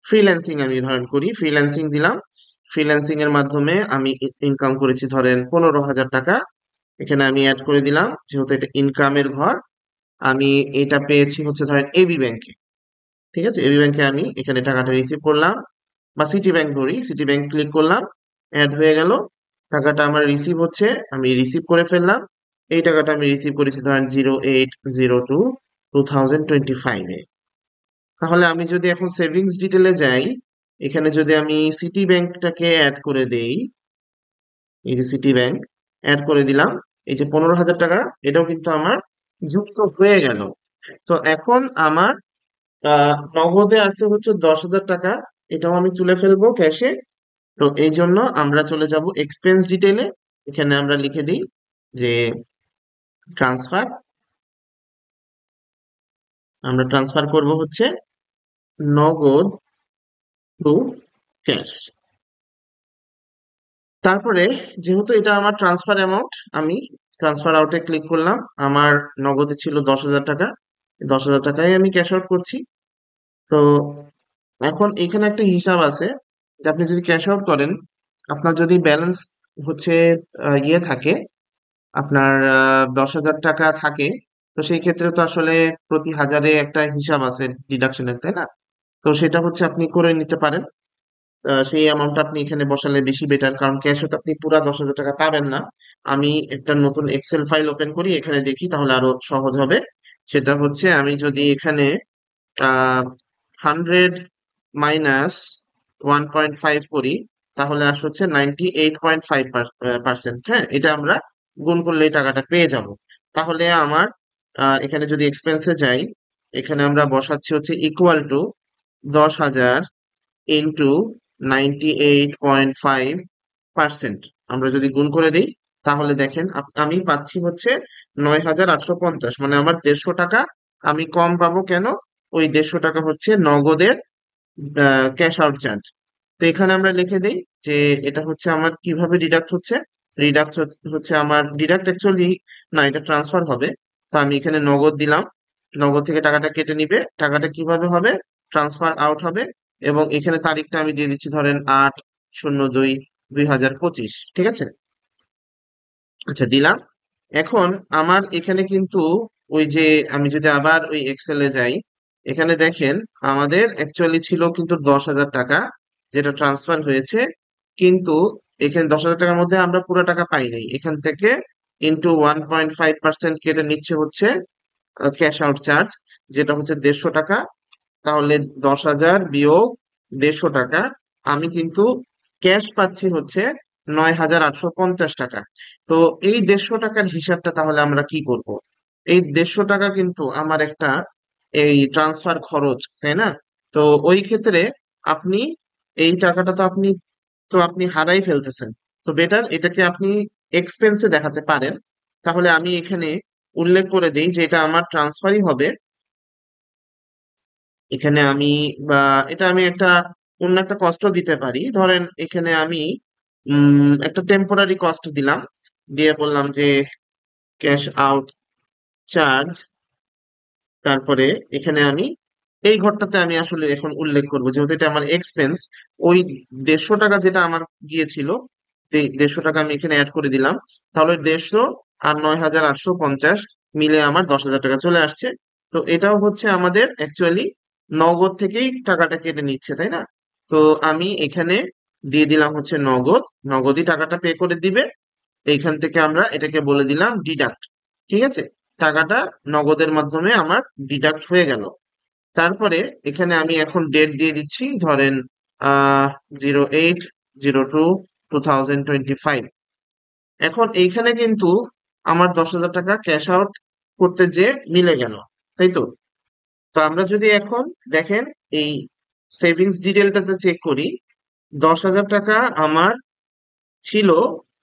ফ্রিল্যান্সিং, আমি ধরেন করি ফ্রিল্যান্সিং দিলাম। ফ্রিল্যান্সিং এর মাধ্যমে আমি ইনকাম করেছি ধরেন 15,000 টাকা। এখানে আমি অ্যাড করে দিলাম, যেহেতু এটা ইনকামের ঘর। আমি এটা পেয়েছি হচ্ছে ধরেন এবি ব্যাংকে, ঠিক আছে, এবি ব্যাংকে আমি এখানে টাকাটা রিসিভ করলাম। বা সিটি ব্যাংক ধরি, সিটি ব্যাংক ক্লিক করলাম, অ্যাড হয়ে গেল। টাকাটা আমার রিসিভ হচ্ছে, আমি রিসিভ করে ফেললাম। এই টাকাটা আমি রিসিভ করেছি ধরেন 08/02/2025-এ। তাহলে আমি যদি এখন সেভিংস ডিটেলে যাই, এখানে যদি আমি সিটি ব্যাংকটাকে অ্যাড করে দেই, এই যে সিটি ব্যাংক অ্যাড করে দিলাম, এই যে 15,000 টাকা, এটাও কিন্তু আমার যুক্ত হয়ে গেল। তো এখন আমার নগদে আছে হচ্ছে 10,000 টাকা, এটাও আমি তুলে ফেলবো ক্যাশে। তো এই জন্য আমরা চলে যাব এক্সপেন্স ডিটেলে। এখানে আমরা লিখে দিই যে ট্রান্সফার। আমরা ট্রান্সফার করব হচ্ছে নগদ টু ক্যাশ। তারপরে যেহেতু এটা আমার ট্রান্সফার অ্যামাউন্ট, আমি ট্রান্সফার আউটে ক্লিক করলাম। আমার নগদে ছিল 10,000 টাকা, 10,000 টাকায় আমি ক্যাশ আউট করছি। তো এখন এখানে একটা হিসাব আছে যে আপনি যদি ক্যাশ আউট করেন, আপনার যদি ব্যালেন্স হচ্ছে ইয়ে থাকে, আপনার 10,000 টাকা থাকে, তো সেই ক্ষেত্রে তো আসলে প্রতি হাজারে একটা হিসাব আছে ডিডাকশনের, তাই না? তো সেটা হচ্ছে আপনি করে নিতে পারেন। সেই অ্যামাউন্টটা আপনি এখানে বসালে বেশি বেটার, কারণ ক্যাশে তো আপনি পুরা 10,000 টাকা পাবেন না। আমি একটা নতুন এক্সেল ফাইল ওপেন করি, এখানে দেখি তাহলে আরো সহজ হবে। সেটা হচ্ছে আমি যদি এখানে 100 - 1.5 করি, তাহলে আসলে হচ্ছে 98.5%। হ্যাঁ, এটা আমরা গুণ করলে এই টাকাটা পেয়ে যাব। তাহলে আমার এখানে যদি এক্সপেন্সে যাই, এখানে আমরা বসাচ্ছি হচ্ছে ইকুয়াল টু 10,000 ইন্টু 98.5%। আমরা যদি গুণ করে দিই, তাহলে দেখেন আমি পাচ্ছি হচ্ছে 9,850, মানে আমার 150 টাকা আমি কম পাবো। কেন? ওই 150 টাকা হচ্ছে নগদের ক্যাশ আউট চার্জ। তো এখানে আমরা লিখে দিই যে এটা হচ্ছে আমার কিভাবে ডিডাক্ট হচ্ছে। ডিডাক্ট হচ্ছে আমার ডিডাক্ট অ্যাকচুয়ালি না, এটা ট্রান্সফার হবে। তো আমি এখানে নগদ দিলাম, নগদ থেকে টাকাটা কেটে নিবে। টাকাটা কিভাবে হবে, ট্রান্সফার আউট হবে। এবং এখানে তারিখটা আমি দিয়ে দিচ্ছি ধরেন 8/02/2025, ঠিক আছে। আচ্ছা, দিলাম। এখন আমার এখানে কিন্তু ওই যে আমি যদি আবার ওই এক্সেলে যাই, এখানে দেখেন আমাদের অ্যাকচুয়ালি ছিল কিন্তু 10,000 টাকা, যেটা ট্রান্সফার হয়েছে। কিন্তু এখানে 10,000 টাকার মধ্যে আমরা পুরো টাকা পাই নাই। এখান থেকে ইন্টু 1.5% কেটে নিচ্ছে হচ্ছে ক্যাশ আউট চার্জ, যেটা হচ্ছে 150 টাকা। তাহলে 10,000 বিয়োগ 150 টাকা, আমি কিন্তু ক্যাশ পাচ্ছি হচ্ছে 9,850 টাকা। তো এই 150 টাকার হিসাবটা তাহলে আমরা কি করব? এই 150 টাকা কিন্তু আমার একটা এই ট্রান্সফার খরচ, তাই না? তো ওই ক্ষেত্রে আপনি এই টাকাটা তো আপনি হারাই ফেলতেছেন। তো বেটার এটাকে আপনি এক্সপেন্সে দেখাতে পারেন। তাহলে আমি এখানে উল্লেখ করে দিই যে এটা আমার ট্রান্সফারই হবে। এখানে আমি বা এটা আমি একটা অন্য একটা কষ্ট দিতে পারি। ধরেন এখানে আমি একটা টেম্পোরারি কস্ট দিলাম, দিয়ে বললাম যে ক্যাশ আউট চার্জ। তারপরে এখানে আমি এই ঘরটাতে আমি আসলে এখন উল্লেখ করবো, যেহেতু এটা আমার এক্সপেন্স, ওই 150 টাকা যেটা আমার গিয়েছিল, 150 টাকা আমি এখানে অ্যাড করে দিলাম। তাহলে 150 আর 9,850 মিলে আমার 10,000 টাকা চলে আসছে। তো এটাও হচ্ছে আমাদের অ্যাকচুয়ালি নগদ থেকেই টাকাটা কেটে নিচ্ছে, তাই না? তো আমি এখানে দিয়ে দিলাম হচ্ছে নগদ, নগদই টাকাটা পে করে দিবে। এইখান থেকে আমরা এটাকে বলে দিলাম ডিডাক্ট। ঠিক আছে, টাকাটা নগদের মাধ্যমে আমার ডিডাক্ট হয়ে গেল। তারপরে এখানে আমি এখন ডেট দিয়ে দিচ্ছি, ধরেন 08/02/2025। এখন এইখানে কিন্তু আমার 10,000 টাকা ক্যাশ আউট করতে যে মিলে গেল, তাই তো? তো আমরা যদি এখন দেখেন এই সেভিংস ডিটেলটাতে চেক করি, 10,000 টাকা আমার ছিল,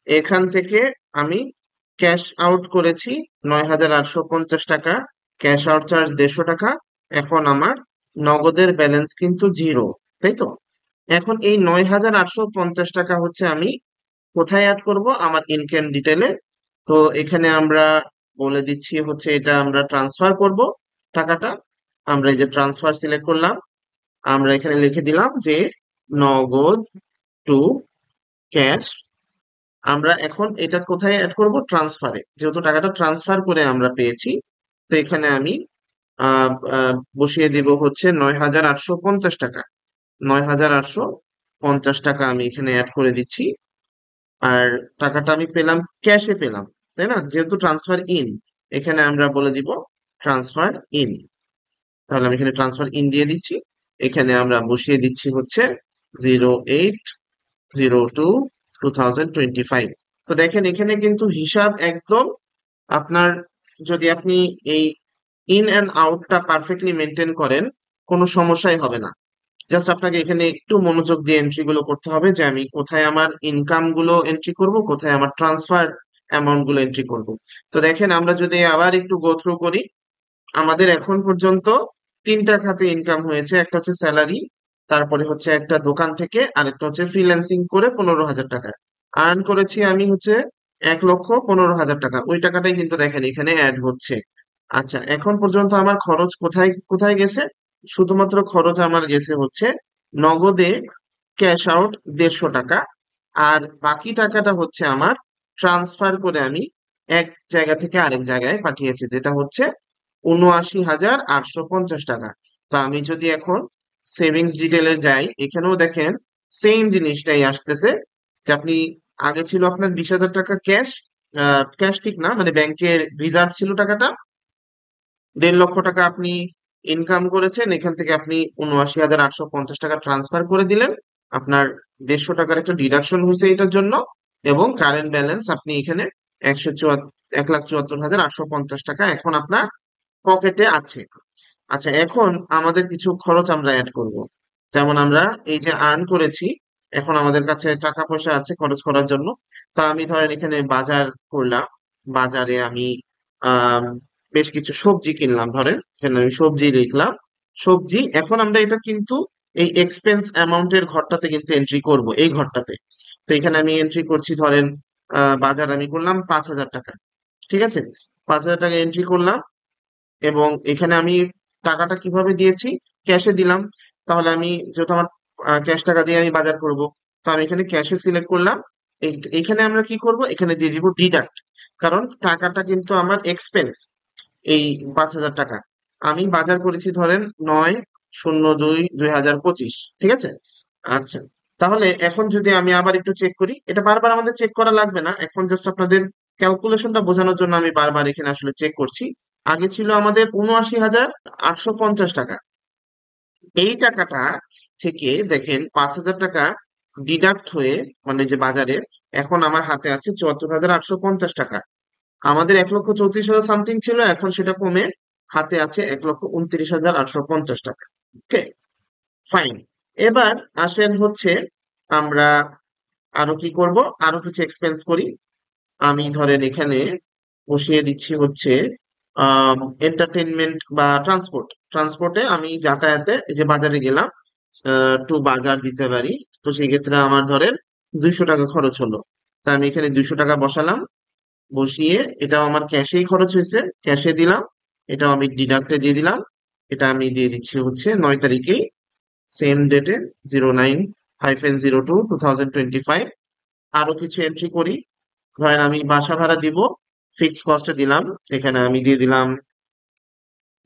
এখান থেকে আমি ক্যাশ আউট করেছি 9,850 টাকা, ক্যাশ আউট চার্জ 150 টাকা। এখন আমার নগদের ব্যালেন্স কিন্তু জিরো, তাই তো? এখন এই 9,850 টাকা হচ্ছে আমি কোথায় অ্যাড করব? আমার ইনকাম ডিটেলে। তো এখানে আমরা বলে দিচ্ছি হচ্ছে এটা আমরা ট্রান্সফার করব টাকাটা। আমরা এই যে ট্রান্সফার সিলেক্ট করলাম, আমরা এখানে লিখে দিলাম যে নগদ টু ক্যাশ। আমরা এখন এটা কোথায় অ্যাড করব? ট্রান্সফারে, যেহেতু টাকাটা ট্রান্সফার করে আমরা পেয়েছি। তো এখানে আমি আহ, বসিয়ে দিব হচ্ছে 9,850 টাকা। 9,850 টাকা আমি এখানে অ্যাড করে দিচ্ছি। আর টাকাটা আমি পেলাম, ক্যাশে পেলাম, তাই না? যেহেতু ট্রান্সফার ইন, এখানে আমরা বলে দিব ট্রান্সফার ইন। তাহলে আমি এখানে ট্রান্সফার ইন দিয়ে দিচ্ছি। এখানে আমরা বসিয়ে দিচ্ছি হচ্ছে 08/02/2025। তো দেখেন এখানে কিন্তু হিসাব একদম আপনার, যদি আপনি এই ইন অ্যান্ড আউটটা পারফেক্টলি মেনটেন করেন, কোনো সমস্যাই হবে না। জাস্ট আপনাকে এখানে একটু মনোযোগ দিয়ে এন্ট্রি গুলো করতে হবে, যে আমি কোথায় আমার ইনকাম গুলো এন্ট্রি করব, কোথায় আমার ট্রান্সফার অ্যামাউন্ট গুলো এন্ট্রি করব। তো দেখেন আমরা যদি আবার একটু গো থ্রু করি, আমাদের এখন পর্যন্ত তিনটা খাতে ইনকাম হয়েছে। একটা হচ্ছে স্যালারি, তারপরে হচ্ছে একটা দোকান থেকে, আরেকটা হচ্ছে ফ্রিল্যান্সিং করে 15,000 টাকা আর্ন করেছি আমি হচ্ছে 1,15,000 টাকা। ওই টাকাটাই কিন্তু দেখেন এখানে অ্যাড হচ্ছে। আচ্ছা, এখন পর্যন্ত আমার খরচ কোথায় কোথায় গেছে? শুধুমাত্র খরচ আমার গেছে হচ্ছে নগদে ক্যাশ আউট 150 টাকা, আর বাকি টাকাটা হচ্ছে আমার ট্রান্সফার করে আমি এক জায়গা থেকে আরেক জায়গায় পাঠিয়েছি, যেটা হচ্ছে 79,850 টাকা। তো আমি যদি এখন সেভিংস ডিটেলে যাই, এখানেও দেখেন সেম জিনিসটাই আসতেছে, যে আপনি আগে ছিল আপনার 20,000 টাকা ক্যাশ, ক্যাশ ঠিক না, মানে ব্যাংকের রিজার্ভ ছিল টাকাটা, 1.5 লক্ষ টাকা আপনি ইনকাম করেছেন, এখান থেকে আপনি 79,850 টাকা ট্রান্সফার করে দিলেন। আপনার 150 টাকার একটা ডিডাকশন হয়েছে এটার জন্য, এবং কারেন্ট ব্যালেন্স আপনি এখানে 1,74,850 টাকা এখন আপনার পকেটে আছে। আচ্ছা, এখন আমাদের কিছু খরচ আমরা অ্যাড করব। যেমন আমরা এই যে আর্ন করেছি, এখন আমাদের কাছে টাকা পয়সা আছে খরচ করার জন্য। তা আমি ধরেন এখানে বাজার করলাম, বাজারে আমি আহ বেশ কিছু সবজি কিনলাম, ধরেন এখানে আমি সবজি লিখলাম, সবজি। এখন আমরা এটা কিন্তু এই এক্সপেন্স অ্যামাউন্টের ঘরটাতে কিন্তু এন্ট্রি করব, এই ঘরটাতে। তো এখানে আমি এন্ট্রি করছি, ধরেন বাজার আমি করলাম 5,000 টাকা। ঠিক আছে, 5,000 টাকা এন্ট্রি করলাম, এবং এখানে আমি টাকাটা কিভাবে দিয়েছি? ক্যাশে দিলাম। তাহলে আমি যেহেতু আমার ক্যাশ টাকা দিয়ে আমি বাজার করব, তো আমি এখানে ক্যাশে সিলেক্ট করলাম। এইখানে আমরা কি করব? এখানে দিয়ে দিব ডিডাক্ট, কারণ টাকাটা কিন্তু আমার এক্সপেন্স। এই 5,000 টাকা আমি বাজার করেছি ধরেন 9/02/2025। ঠিক আছে। আচ্ছা, তাহলে এখন যদি আমি আবার একটু চেক করি, এটা বারবার আমাদের চেক করা লাগবে না, এখন জাস্ট আপনাদের ক্যালকুলেশনটা বোঝানোর জন্য আমি বারবার এখানে আসলে চেক করছি। আগে ছিল আমাদের 79,850 টাকা। এই টাকাটা থেকে দেখেন 5,000 টাকা ডিডাক্ট হয়ে, মানে যে বাজারে, এখন আমার হাতে আছে 74,850 টাকা। আমাদের 1,34,000 সামথিং ছিল, এখন সেটা কমে হাতে আছে 1,29,850 টাকা। ওকে, ফাইন। এবার আসেন হচ্ছে আমরা আরো কি করব, আরো কিছু এক্সপেন্স করি। আমি ধরেন এখানে বসিয়ে দিচ্ছি হচ্ছে এন্টারটেনমেন্ট বা ট্রান্সপোর্টে আমি যাতায়াতে এই যে বাজারে গেলাম, টু বাজার দিতে পারি, তো সেই ক্ষেত্রে আমার ধরেন 200 টাকা খরচ হলো। তা আমি এখানে 200 টাকা বসালাম, বসিয়ে এটাও আমার ক্যাশেই খরচ হয়েছে, ক্যাশে দিলাম। এটাও আমি ডিডাক্টে দিয়ে দিলাম। এটা আমি দিয়ে দিচ্ছি হচ্ছে 9 তারিখেই, সেম ডেটে, 09-02-2025। আরো কিছু এন্ট্রি করি। ধরেন আমি বাসা ভাড়া দিব, ফিক্স কস্টে দিলাম। এখানে আমি দিয়ে দিলাম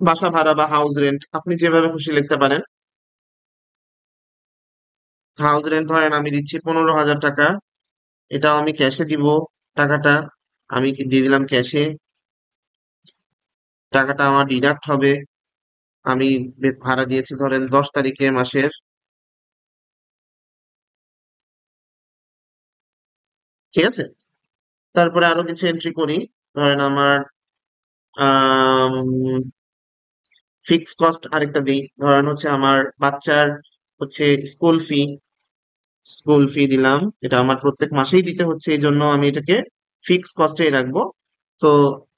বাসা ভাড়া বা হাউস রেন্ট, আপনি যেভাবে খুশি লিখতে পারেন। হাউস রেন্ট ধরেন আমি দিচ্ছি 15,000 টাকা, এটাও আমি ক্যাশে দিব। টাকাটা আমি দিয়ে দিলাম ক্যাশে, টাকাটা আমার ডিডাক্ট হবে। আমি ভাড়া দিয়েছি ধরেন 10 তারিখে মাসের, ঠিক আছে। তারপরে আরো কিছু এন্ট্রি করি। ধরেন আমার ফিক্স কস্ট আরেকটা দিই, ধরেন হচ্ছে আমার বাচ্চার হচ্ছে স্কুল ফি। স্কুল ফি দিলাম, এটা আমার প্রত্যেক মাসেই দিতে হচ্ছে, এই জন্য আমি এটাকে ফিক্স কস্টেই রাখবো। তো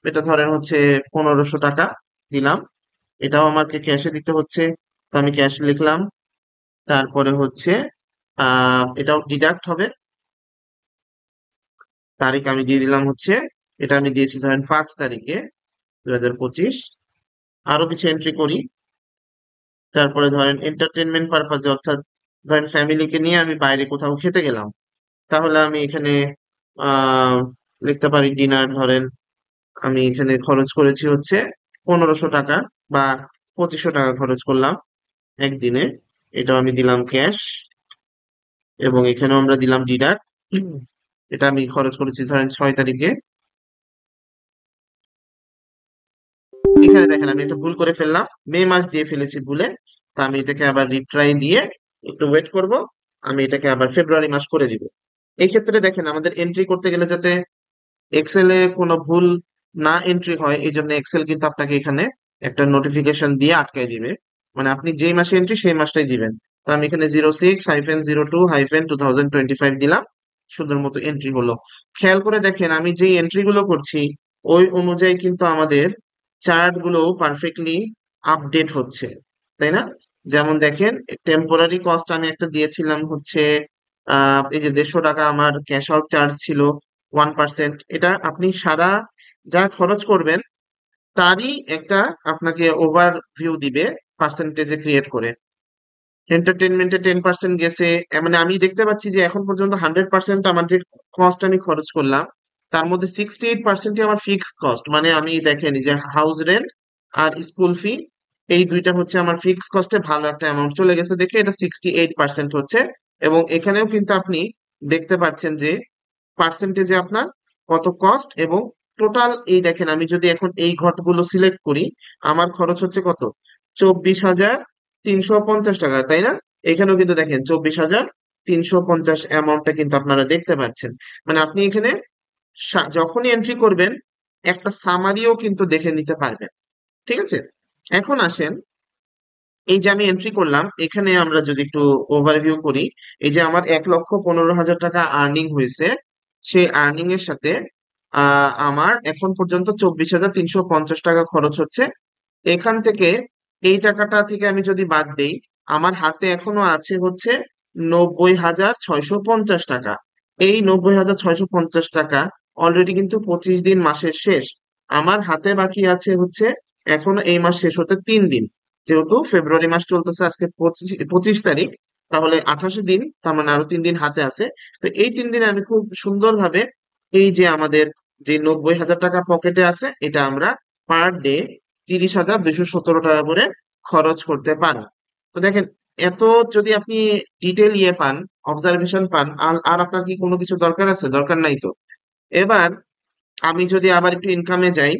এটা ধরেন হচ্ছে 1500 টাকা দিলাম, এটাও আমাকে ক্যাশে দিতে হচ্ছে, তো আমি ক্যাশ লিখলাম। তারপরে হচ্ছে এটাও ডিডাক্ট হবে। তারিখ আমি দিয়ে দিলাম হচ্ছে, এটা আমি দিয়েছি ধরেন 5 তারিখে 2025। আরো কিছু এন্ট্রি করি। তারপরে ধরেন এন্টারটেনমেন্ট পারপাসে, অর্থাৎ ধরেন ফ্যামিলিকে নিয়ে আমি বাইরে কোথাও খেতে গেলাম, তাহলে আমি এখানে আহ লিখতে পারি ডিনার। ধরেন আমি এখানে খরচ করেছি হচ্ছে 1500 টাকা বা 2500 টাকা খরচ করলাম একদিনে, এটাও আমি দিলাম ক্যাশ, এবং এখানেও আমরা দিলাম ডিডাক্ট। এটা আমি খরচ করেছি ধরেন 6 তারিখে। এখানে দেখেন আমি একটা ভুল করে ফেললাম, মে মাস দিয়ে ফেলেছি ভুলে। তা আমি এটাকে আবার রিট্রাই দিয়ে একটু ওয়েট করব, আমি এটাকে আবার ফেব্রুয়ারি মাস করে দিব। এই ক্ষেত্রে দেখেন আমাদের এন্ট্রি করতে গেলে যাতে এক্সেলে কোনো ভুল না এন্ট্রি হয়, এই জন্য এক্সেল কিন্তু আপনাকে এখানে একটা নোটিফিকেশন দিয়ে আটকাই দিবে, মানে আপনি যেই মাসে এন্ট্রি সেই মাসটাই দিবেন। তো আমি এখানে 06-02-2025 দিলাম, সুন্দর মতো এন্ট্রি হলো। খেয়াল করে দেখেন আমি যেই এন্ট্রি গুলো করছি ওই অনুযায়ী কিন্তু আমাদের চার্ট গুলো পারফেক্টলি আপডেট হচ্ছে, তাই না? যেমন দেখেন, টেম্পোরারি কস্ট আমি একটা দিয়েছিলাম হচ্ছে এই যে 150 টাকা আমার ক্যাশ আউট চার্জ ছিল 1%। এটা আপনি সারা যা খরচ করবেন তারই একটা আপনাকে ওভারভিউ দিবে, পার্সেন্টেজে ক্রিয়েট করে। এন্টারটেনমেন্টে 10% গেছে, মানে আমি দেখতে পাচ্ছি যে এখন পর্যন্ত 100% আমার যে কস্ট আমি খরচ করলাম, তার মধ্যে 68%ই আমার ফিক্সড কস্ট। মানে আমি দেখেন এই যে হাউস রেন্ট আর স্কুল ফি, এই দুইটা হচ্ছে আমার ফিক্সড কস্টে ভালো একটা অ্যামাউন্ট চলে গেছে দেখে এটা 68% হচ্ছে। এবং এখানেও কিন্তু আপনি দেখতে পাচ্ছেন যে পার্সেন্টেজে আপনার কত কস্ট, এবং টোটাল এই দেখেন আমি যদি এখন এই ঘরগুলো সিলেক্ট করি, আমার খরচ হচ্ছে কত, 24,350 টাকা, তাই না? এখানেও কিন্তু দেখেন 24,350 অ্যামাউন্টটা কিন্তু আপনারা দেখতে পাচ্ছেন। মানে আপনি এখানে যখনই এন্ট্রি করবেন একটা সামারিও কিন্তু দেখে নিতে পারবেন, ঠিক আছে। এখন আসেন, এই যে আমি এন্ট্রি করলাম এখানে আমরা যদি একটু ওভারভিউ করি, এই যে আমার 1,15,000 টাকা আর্নিং হয়েছে, সেই আর্নিং এর সাথে আমার এখন পর্যন্ত 24,350 টাকা খরচ হচ্ছে। এখান থেকে এই টাকাটা থেকে আমি যদি বাদ দেই, আমার হাতে এখনো আছে হচ্ছে 90,650 টাকা। এই 90,650 টাকা অলরেডি কিন্তু 25 দিন মাসের শেষ, আমার হাতে বাকি আছে হচ্ছে এখনো এই মাস শেষ হতে 3 দিন। যেহেতু ফেব্রুয়ারি মাস চলতেছে, আজকে 25 তারিখ, তাহলে 28 দিন, তার মানে আরো 3 দিন হাতে আছে। তো এই 3 দিনে আমি খুব সুন্দরভাবে এই যে আমাদের যে 90,000 টাকা পকেটে আছে, এটা আমরা পার ডে 30,217 টাকা করে খরচ করতে পারি। তো দেখেন, এত যদি আপনি ডিটেল ইয়ে পান, অবজারভেশন পান, আর আর আপনার কি কোনো কিছু দরকার আছে? দরকার নাই তো। এবার আমি যদি আবার একটু ইনকামে যাই,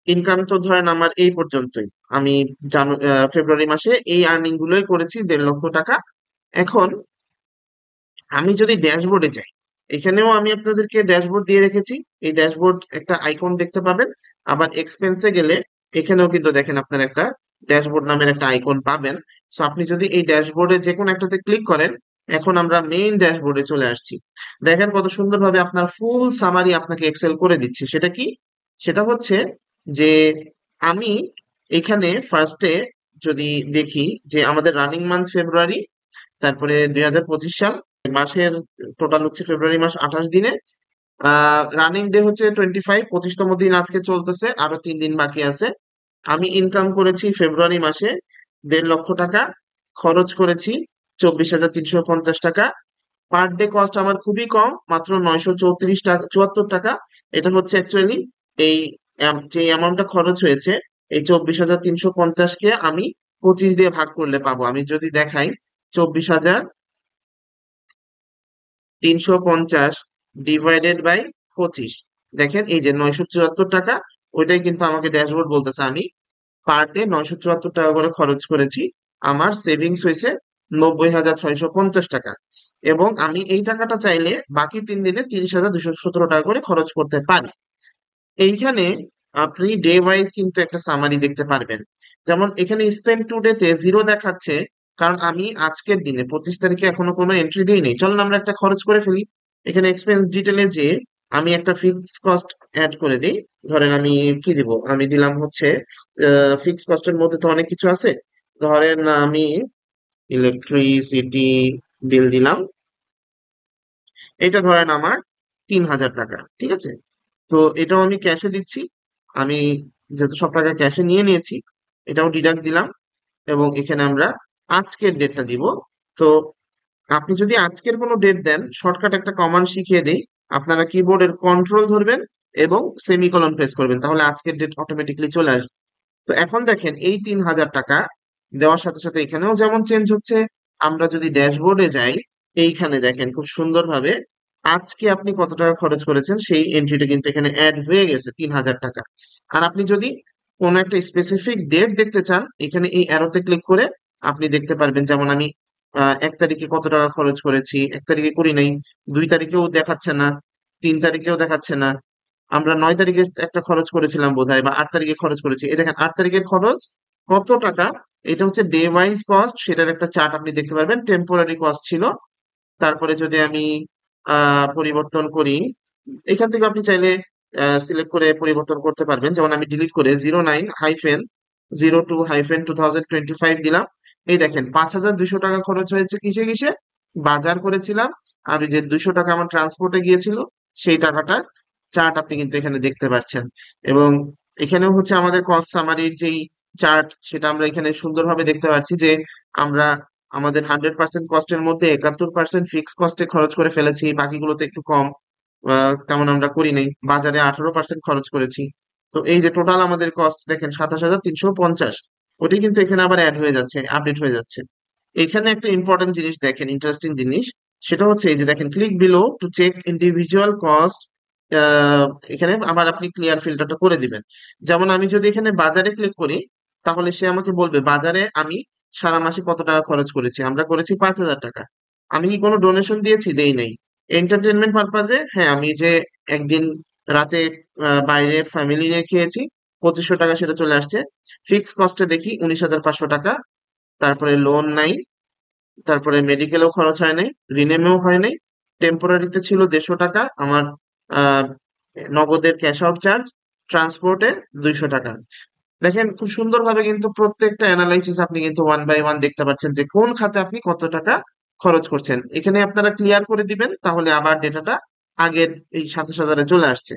ইনকাম তো ধরেন আমার এই পর্যন্তই। আমি ফেব্রুয়ারি মাসে এই আর্নিং গুলোই করেছি 1.5 লক্ষ টাকা। এখন আমি যদি ড্যাশবোর্ডে যাই, এখানেও আমি আপনাদেরকে ড্যাশবোর্ড দিয়ে রেখেছি, এই ড্যাশবোর্ড একটা আইকন দেখতে পাবেন। আবার এক্সপেন্সে গেলে এখানেও কিন্তু দেখেন আপনার একটা ড্যাশবোর্ড নামের একটা আইকন পাবেন। সো আপনি যদি এই ড্যাশবোর্ডে যে কোনো একটাতে ক্লিক করেন, এখন আমরা মেইন ড্যাশবোর্ডে চলে আসছি। দেখেন কত সুন্দরভাবে আপনার ফুল সামারি আপনাকে এক্সেল করে দিচ্ছে। সেটা কি? সেটা হচ্ছে যে আমি এখানে ফার্স্টে যদি দেখি যে আমাদের রানিং মান্থ ফেব্রুয়ারি, তারপরে 2025 সাল মাসের টোটাল হচ্ছে ফেব্রুয়ারি মাস 28 দিনে, রানিং ডে হচ্ছে 25, 25তম দিন আজকে চলতেছে, আরো 3 দিন বাকি আছে। আমি ইনকাম করেছি ফেব্রুয়ারি মাসে 1.5 লক্ষ টাকা, খরচ করেছি 24,350 টাকা। পার ডে কস্ট আমার খুবই কম, মাত্র 934 টাকা, 74 টাকা। এটা হচ্ছে অ্যাকচুয়ালি এই যে অ্যামাউন্টটা খরচ হয়েছে, এই 24,350 কে আমি 25 দিয়ে ভাগ করলে পাবো। আমি যদি দেখাই, 24,350 ডিভাইডেড বাই 25, দেখেন এই যে 974 টাকা, ওইটাই কিন্তু আমাকে ড্যাশবোর্ড বলতেছে আমি পার ডে 974 টাকা করে খরচ করেছি। আমার সেভিংস হয়েছে 90,650 টাকা। এবং আমি এই টাকাটা চাইলে বাকি 3 দিনে 30,217 টাকা করে খরচ করতে পারি। এইখানে আপনি ডে ওয়াইজ কিন্তু একটা সামারি দেখতে পারবেন। যেমন এখানে স্পেন্ড টু ডে তে 0 দেখাচ্ছে, কারণ আমি আজকের দিনে 25 তারিখে এখনো কোনো এন্ট্রি দিই নেই। চলুন আমরা একটা খরচ করে ফেলি। এখানে এক্সপেন্স ডিটেলে যে আমি একটা ফিক্স কস্ট অ্যাড করে দিই। ধরেন আমি কি দিব, আমি দিলাম হচ্ছে ফিক্স কস্টের মধ্যে তো অনেক কিছু আছে। ধরেন আমি ইলেকট্রিসিটি বিল দিলাম, এটা ধরেন আমার 3,000 টাকা, ঠিক আছে। তো এটাও আমি ক্যাশে দিচ্ছি। আমি যেহেতু সব টাকা ক্যাশে নিয়ে নিয়েছি, এটাও ডিডাক্ট দিলাম। এবং এখানে আমরা আজকের ডেটটা দিব। তো আপনি যদি আজকের কোনো ডেট দেন, শর্টকাট একটা কমান্ড শিখিয়ে দিই। আপনারা কিবোর্ডের কন্ট্রোল ধরবেন এবং সেমিকোলন প্রেস করবেন, তাহলে আজকের ডেট অটোমেটিকলি চলে আসবে। তো এখন দেখেন এই 3,000 টাকা দেওয়ার সাথে সাথে এখানেও যেমন চেঞ্জ হচ্ছে। আমরা যদি ড্যাশবোর্ডে যাই, এইখানে দেখেন খুব সুন্দরভাবে আজকে আপনি কত টাকা খরচ করেছেন সেই এন্ট্রিটা কিন্তু এখানে অ্যাড হয়ে গেছে, 3,000 টাকা। আর আপনি যদি কোনো একটা স্পেসিফিক ডেট দেখতে চান, এখানে এই অ্যারোতে ক্লিক করে আপনি দেখতে পারবেন। যেমন আমি 1 তারিখে কত টাকা খরচ করেছি, 1 তারিখে করি নাই, 2 তারিখেও দেখাচ্ছে না, 3 তারিখেও দেখাচ্ছে না। আমরা 9 তারিখে একটা খরচ করেছিলাম বোধহয়, বা 8 তারিখে খরচ করেছি। এই দেখেন 8 তারিখের খরচ কত টাকা। এটা হচ্ছে ডে ওয়াইজ কস্ট, সেটার একটা চার্ট আপনি দেখতে পারবেন। টেম্পোরারি কস্ট ছিল। তারপরে যদি আমি পরিবর্তন করি, এখান থেকে আপনি চাইলে সিলেক্ট করে পরিবর্তন করতে পারবেন। যেমন আমি ডিলিট করে 09-02-2025 দিলাম। এই দেখেন 5,200 টাকা খরচ হয়েছে কিসে কিসে, বাজার করেছিলাম। আর ওই যে 200 টাকা আমার ট্রান্সপোর্টে গিয়েছিল, সেই টাকাটার চার্ট আপনি কিন্তু এখানে দেখতে পাচ্ছেন। এবং এখানেও হচ্ছে আমাদের কস্ট সামারির যেই চার্ট, সেটা আমরা এখানে সুন্দরভাবে দেখতে পাচ্ছি যে আমরা আমাদের 100% কস্টের মধ্যে 71% ফিক্স কস্টে খরচ করে ফেলেছি, বাকিগুলোতে একটু কম তেমন আমরা করি নাই। বাজারে 18% খরচ করেছি। তো এই যে টোটাল আমাদের কস্ট দেখেন 27,350, ওটাই কিন্তু এখানে আবার অ্যাড হয়ে যাচ্ছে, আপডেট হয়ে যাচ্ছে। এখানে একটা ইম্পর্টেন্ট জিনিস দেখেন, ইন্টারেস্টিং জিনিস, সেটা হচ্ছে এই যে দেখেন click below to check individual cost. এখানে আবার আপনি ক্লিয়ার ফিল্টারটা করে দিবেন। যেমন আমি যদি এখানে বাজারে ক্লিক করি, তাহলে সে আমাকে বলবে বাজারে আমি সারা মাসে কত টাকা খরচ করেছি। আমরা করেছি 5,000 টাকা। আমি কি কোনো ডোনেশন দিয়েছি? দেই নাই। এন্টারটেনমেন্ট পারপাজে, হ্যাঁ, আমি যে একদিন রাতে বাইরে ফ্যামিলি নিয়ে খেয়েছি, 2,500 টাকা, সেটা চলে আসছে। ফিক্স কস্টে দেখি 19,500 টাকা। তারপরে লোন নাই, তারপরে মেডিকেলেও খরচ হয় নাই, রিনেমেও হয় নাই। টেম্পোরারিতে ছিল 150 টাকা আমার, আহ, নগদের ক্যাশ আউট চার্জ, ট্রান্সপোর্টে 200 টাকা। দেখেন খুব সুন্দরভাবে কিন্তু প্রত্যেকটা অ্যানালাইসিস আপনি কিন্তু ওয়ান বাই ওয়ান দেখতে পাচ্ছেন যে কোন খাতে আপনি কত টাকা খরচ করছেন। এখানে আপনারা ক্লিয়ার করে দিবেন, তাহলে আবার ডেটাটা আগের এই 27,000-এ চলে আসছে।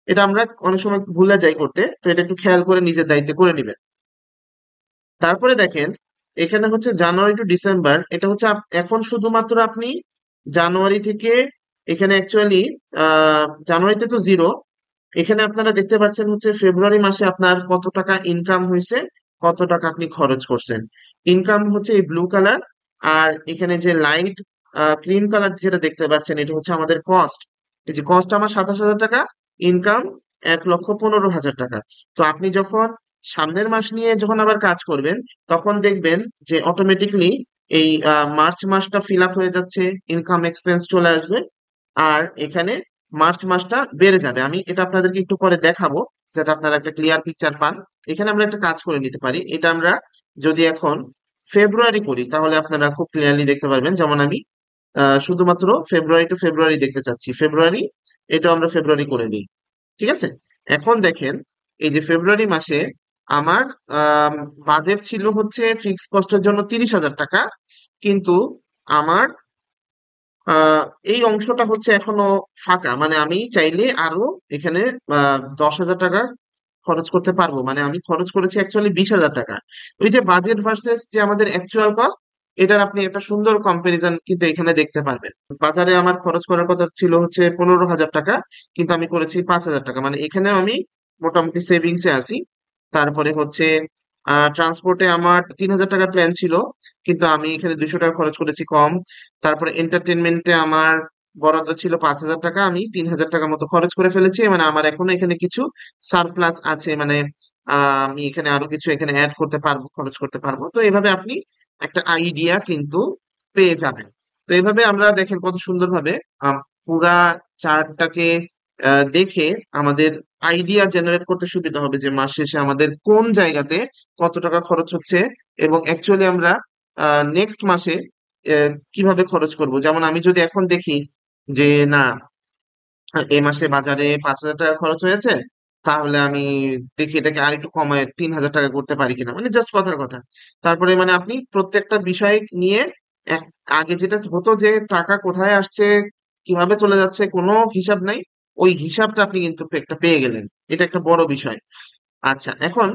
এটা আমরা অনেক সময় ভুলে যাই করতে, তো এটা একটু খেয়াল করে নিজের দায়িত্বে করে নিবেন। তারপরে দেখেন এখানে হচ্ছে জানুয়ারি টু ডিসেম্বর, এটা হচ্ছে এখন শুধুমাত্র আপনি জানুয়ারি থেকে, এখানে অ্যাকচুয়ালি জানুয়ারিতে তো 0, এখানে আপনারা দেখতে পাচ্ছেন হচ্ছে ফেব্রুয়ারি মাসে আপনার কত টাকা ইনকাম হয়েছে, কত টাকা আপনি খরচ করছেন। ইনকাম হচ্ছে এই ব্লু কালার, আর এখানে যে লাইট ক্রিম কালার যেটা দেখতে পাচ্ছেন, এটা হচ্ছে আমাদের কস্ট। এই যে কস্ট আমার 27,000 টাকা, ইনকাম 1,15,000 টাকা। তো আপনি যখন সামনের মাস নিয়ে যখন আবার কাজ করবেন, তখন দেখবেন যে অটোমেটিকলি এই মার্চ মাসটা ফিল আপ হয়ে যাচ্ছে, ইনকাম এক্সপেন্স চলে আসবে। আর এখানে মার্চ মাসটা বেড়ে যাবে। আমি এটা আপনাদেরকে একটু পরে দেখাবো, যাতে আপনারা একটা ক্লিয়ার পিকচার পান। এখানে আমরা একটা কাজ করে নিতে পারি, এটা আমরা যদি এখন ফেব্রুয়ারি করি, তাহলে আপনারা খুব ক্লিয়ারলি দেখতে পারবেন। যেমন আমি শুধুমাত্র ফেব্রুয়ারি টু ফেব্রুয়ারি দেখতে চাচ্ছি, ফেব্রুয়ারি, এটা আমরা ফেব্রুয়ারি করে দিই, ঠিক আছে। এখন দেখেন এই যে ফেব্রুয়ারি মাসে আমার বাজেট ছিল হচ্ছে ফিক্স কস্টের জন্য 30,000 টাকা, কিন্তু আমার আহ এই অংশটা হচ্ছে এখনো ফাঁকা, মানে আমি চাইলে আরো এখানে 10,000 টাকা খরচ করতে পারবো। মানে আমি খরচ করেছি অ্যাকচুয়ালি 20,000 টাকা। ওই যে বাজেট ভার্সেস যে আমাদের অ্যাকচুয়াল কস্ট, এটার আপনি একটা সুন্দর কম্পারিজন কিন্তু এখানে দেখতে পারবেন। বাজারে আমার খরচ করার কথা ছিল হচ্ছে 15,000 টাকা, কিন্তু আমি করেছি 5,000 টাকা, মানে এখানেও আমি মোটামুটি সেভিংসে আছি। তারপরে হচ্ছে ট্রান্সপোর্টে আমার 3,000 টাকার প্ল্যান ছিল, কিন্তু আমি এখানে 200 টাকা খরচ করেছি কম। তারপরে এন্টারটেনমেন্টে আমার বরাদ্দ ছিল 5,000 টাকা, আমি 3,000 টাকা মতো খরচ করে ফেলেছি। মানে আমার এখনো এখানে কিছু সারপ্লাস আছে, মানে আমি এখানে আরো কিছু এখানে অ্যাড করতে পারবো, খরচ করতে পারবো। তো এইভাবে আপনি একটা আইডিয়া কিন্তু পেয়ে যাবেন। তো এইভাবে আমরা দেখেন কত সুন্দরভাবে পুরা চার্টটাকে দেখে আমাদের আইডিয়া জেনারেট করতে সুবিধা হবে যে মাস শেষে আমাদের কোন জায়গাতে কত টাকা খরচ হচ্ছে, এবং অ্যাকচুয়ালি আমরা নেক্সট মাসে কিভাবে খরচ করব। যেমন আমি যদি এখন দেখি যে না, এই মাসে বাজারে 5,000 টাকা খরচ হয়েছে, তাহলে আমি দেখি এটাকে আর একটু কমায় 3,000 টাকা করতে পারি কিনা, মানে জাস্ট কথার কথা। তারপরে মানে আপনি প্রত্যেকটা বিষয় নিয়ে এক- আগে যেটা হতো যে টাকা কোথায় আসছে, কিভাবে চলে যাচ্ছে, কোনো হিসাব নাই, ওই হিসাবটা আপনি কিন্তু একটা পেয়ে গেলেন। এটা একটা বড় বিষয়। আচ্ছা, এখন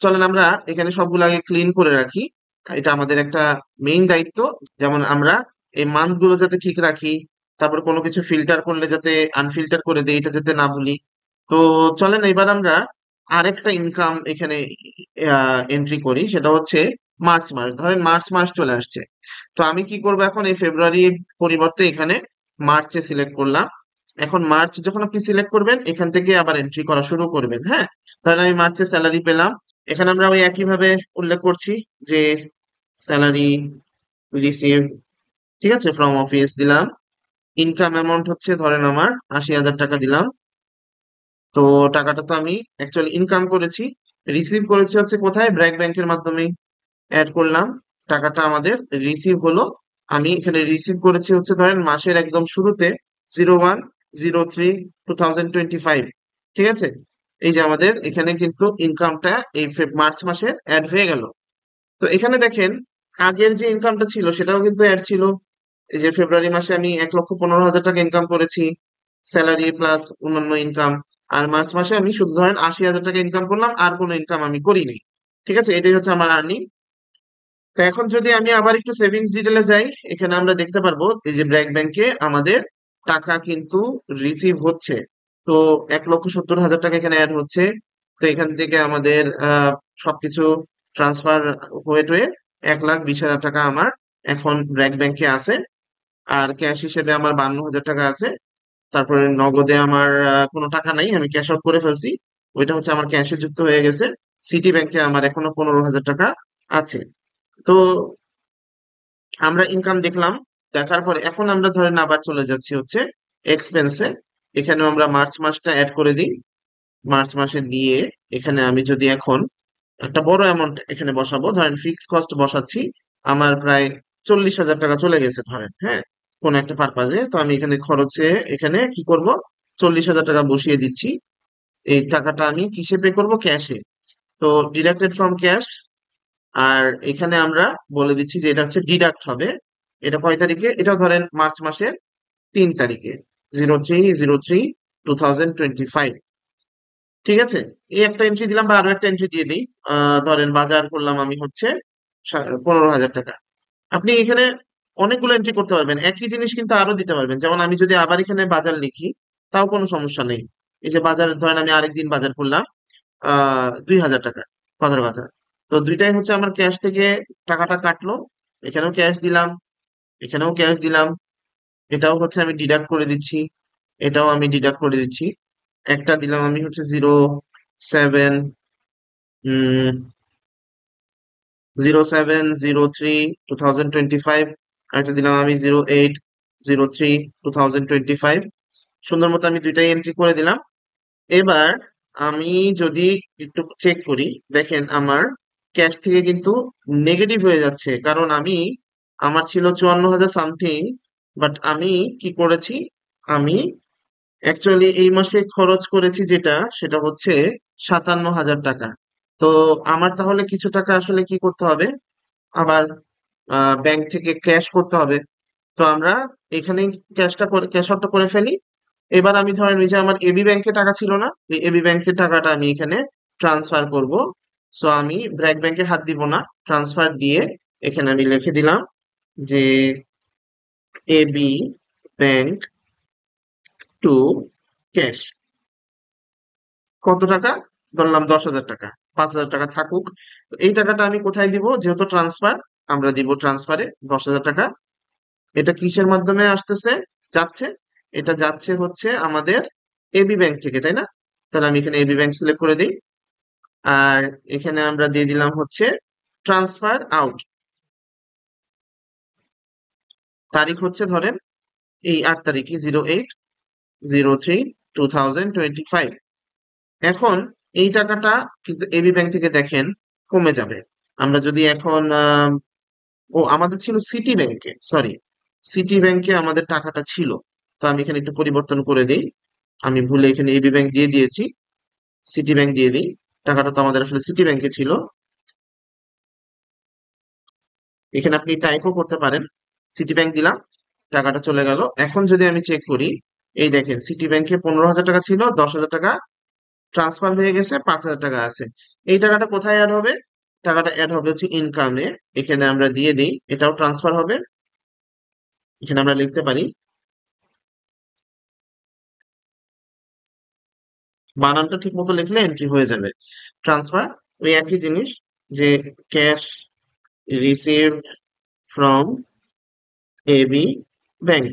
চলেন আমরা এখানে সবগুলো আগে ক্লিন করে রাখি। এটা আমাদের একটা মেইন দায়িত্ব। যেমন আমরা এই মান্থ গুলো যাতে ঠিক রাখি, তারপর কোনো কিছু ফিল্টার করলে যাতে আনফিল্টার করে দেই, এটা যাতে না ভুলি। তো চলেন এবার আমরা আরেকটা ইনকাম এখানে এন্ট্রি করি, সেটা হচ্ছে মার্চ মাস। ধরেন মার্চ মাস চলে আসছে, তো আমি কি করব, এখন এই ফেব্রুয়ারির পরিবর্তে এখানে মার্চে সিলেক্ট করলাম। এখন মার্চ যখন আপনি সিলেক্ট করবেন, এখান থেকে আবার এন্ট্রি করা শুরু করবেন। হ্যাঁ, তাহলে আমি মার্চে স্যালারি পেলাম। এখানে আমরা ওই একইভাবে উল্লেখ করছি যে স্যালারি রিসিভ, ঠিক আছে, ফ্রম অফিস দিলাম। ইনকাম অ্যামাউন্ট হচ্ছে ধরেন আমার 80,000 টাকা দিলাম। তো টাকাটা তো আমি অ্যাকচুয়ালি ইনকাম করেছি। রিসিভ করেছি হচ্ছে কোথায়, ব্র্যাক ব্যাংকের মাধ্যমে অ্যাড করলাম। টাকাটা আমাদের রিসিভ হলো। আমি এখানে রিসিভ করেছি হচ্ছে ধরেন মাসের একদম শুরুতে 01/03/2025। ঠিক আছে, এই যে আমাদের এখানে কিন্তু ইনকামটা এই মার্চ মাসে অ্যাড হয়ে গেল। তো এখানে দেখেন আগের যে ইনকামটা ছিল সেটাও কিন্তু অ্যাড ছিল। এই যে ফেব্রুয়ারি মাসে আমি 1,15,000 টাকা ইনকাম করেছি, স্যালারি প্লাস অন্যান্য ইনকাম। আর মার্চ মাসে আমি শুধু ধরেন 80,000 টাকা ইনকাম করলাম, আর কোনো ইনকাম আমি করিনি। ঠিক আছে, এটাই হচ্ছে আমার আর্নিং। তো এখন যদি আমি আবার একটু সেভিংস ডিটেলে যাই, এখানে আমরা দেখতে পারবো এই যে ব্র্যাক ব্যাংকে আমাদের টাকা কিন্তু রিসিভ হচ্ছে। তো 1,70,000 টাকা এখানে অ্যাড হচ্ছে। তো এখান থেকে আমাদের সবকিছু ট্রান্সফার হয়ে টয়ে 1,20,000 টাকা আমার এখন ব্র্যাক ব্যাংকে আছে। আর ক্যাশ হিসেবে আমার 52,000 টাকা আছে। তারপরে নগদে আমার কোনো টাকা নাই, আমি ক্যাশ আউট করে ফেলছি। ওইটা হচ্ছে আমার ক্যাশে যুক্ত হয়ে গেছে। সিটি ব্যাংকে আমার এখনো 15,000 টাকা আছে। তো আমরা ইনকাম দেখলাম। দেখার পরে এখন আমরা ধরেন আবার চলে যাচ্ছি হচ্ছে এক্সপেন্সে। এখানে আমরা মার্চ মাসটা অ্যাড করে দিই। মার্চ মাসে দিয়ে এখানে আমি যদি এখন একটা বড় অ্যামাউন্ট এখানে বসাবো, ধরেন ফিক্স কস্ট বসাচ্ছি। আমার প্রায় 40,000 টাকা চলে গেছে ধরেন, হ্যাঁ, কোন একটা পারপাজে। তো আমি এখানে খরচে এখানে কি করব, 40,000 টাকা বসিয়ে দিচ্ছি। এই টাকাটা আমি কিসে পে করব, ক্যাশে। তো ডিডাক্টেড ফ্রম ক্যাশ। আর এখানে আমরা বলে দিচ্ছি যে এটা হচ্ছে ডিডাক্ট হবে। এটা কয় তারিখে, এটা ধরেন মার্চ মাসের 3 তারিখে, 03/03/2025। ঠিক আছে, এই একটা এন্ট্রি দিলাম, বা আরো একটা এন্ট্রি দিয়ে দিই। ধরেন বাজার করলাম আমি হচ্ছে 15,000 টাকা। আপনি এখানে অনেকগুলো এন্ট্রি করতে পারবেন, একই জিনিস কিন্তু আরো দিতে পারবেন। যেমন আমি যদি আবার এখানে বাজার লিখি, তাও কোনো সমস্যা নেই। এই যে বাজার ধরেন আমি আরেকদিন বাজার করলাম 2,000 টাকা, কথার কথা। তো দুইটাই হচ্ছে আমার ক্যাশ থেকে টাকাটা কাটলো। এখানেও ক্যাশ দিলাম, এখানেও ক্যাশ দিলাম। এটাও হচ্ছে আমি ডিডাক্ট করে দিচ্ছি, এটাও আমি ডিডাক্ট করে দিচ্ছি। একটা দিলাম আমি হচ্ছে 07/03/2025। একটা দিলাম আমি 08/03/2025। সুন্দর মতো আমি দুইটাই এন্ট্রি করে দিলাম। এবার আমি যদি একটু চেক করি, দেখেন আমার ক্যাশ থেকে কিন্তু নেগেটিভ হয়ে যাচ্ছে, কারণ আমি আমার ছিল 54,000 সামথিং। বাট আমি কি করেছি, আমি অ্যাকচুয়ালি এই মাসে খরচ করেছি যেটা, সেটা হচ্ছে 57,000 টাকা। তো আমার তাহলে কিছু টাকা আসলে কি করতে হবে, আবার ব্যাংক থেকে ক্যাশ করতে হবে। তো আমরা এখানে ক্যাশটা করে ক্যাশ আউটটা করে ফেলি। এবার আমি ধরেন ওই যে আমার এবি ব্যাংকে টাকা ছিল না, ওই এবি ব্যাংকের টাকাটা আমি এখানে ট্রান্সফার করব। সো আমি ব্র্যাক ব্যাংকে হাত দিব না, ট্রান্সফার দিয়ে এখানে আমি লিখে দিলাম যে এবি ব্যাংক টু ক্যাশ। কত টাকা? ধরলাম 10,000 টাকা। 5,000 টাকা থাকুক। তো এই টাকাটা আমি কোথায় দিব? যেহেতু ট্রান্সফার, আমরা দিব ট্রান্সফারে 10,000 টাকা। এটা কিসের মাধ্যমে আসতেছে, যাচ্ছে? এটা যাচ্ছে হচ্ছে আমাদের এবি ব্যাংক থেকে, তাই না? তাহলে আমি এখানে এবি ব্যাংক সিলেক্ট করে দিই। আর এখানে আমরা দিয়ে দিলাম হচ্ছে ট্রান্সফার আউট। তারিখ হচ্ছে ধরেন এই 8 তারিখে, 08/03/2025। এখন এই টাকাটা কিন্তু এবি ব্যাংক থেকে দেখেন কমে যাবে। আমরা যদি এখন ও আমাদের ছিল সিটি ব্যাংকে, সরি, সিটি ব্যাংকে আমাদের টাকাটা ছিল। তো আমি এখানে একটু পরিবর্তন করে দিই। আমি ভুলে এখানে এবি ব্যাংক দিয়ে দিয়েছি, সিটি ব্যাংক দিয়ে দিই। টাকাটা তো আমাদের আসলে সিটি ব্যাংকে ছিল। এখানে আপনি টাইপও করতে পারেন, সিটি ব্যাংক দিলাম, টাকাটা চলে গেল। এখন যদি আমি চেক করি, এই দেখেন সিটি ব্যাংকে 15,000 টাকা ছিল, 10,000 টাকা ট্রান্সফার হয়ে গেছে, 5,000 টাকা আছে। এই টাকাটা কোথায় অ্যাড হবে? টাকাটা অ্যাড হবে হচ্ছে ইনকামে। এখানে আমরা দিয়ে দিই, এটাও ট্রান্সফার হবে। এখানে আমরা লিখতে পারি, বানানটা ঠিক মতো লিখলে এন্ট্রি হয়ে যাবে। ট্রান্সফার, ওই একই জিনিস, যে cash received from AB bank.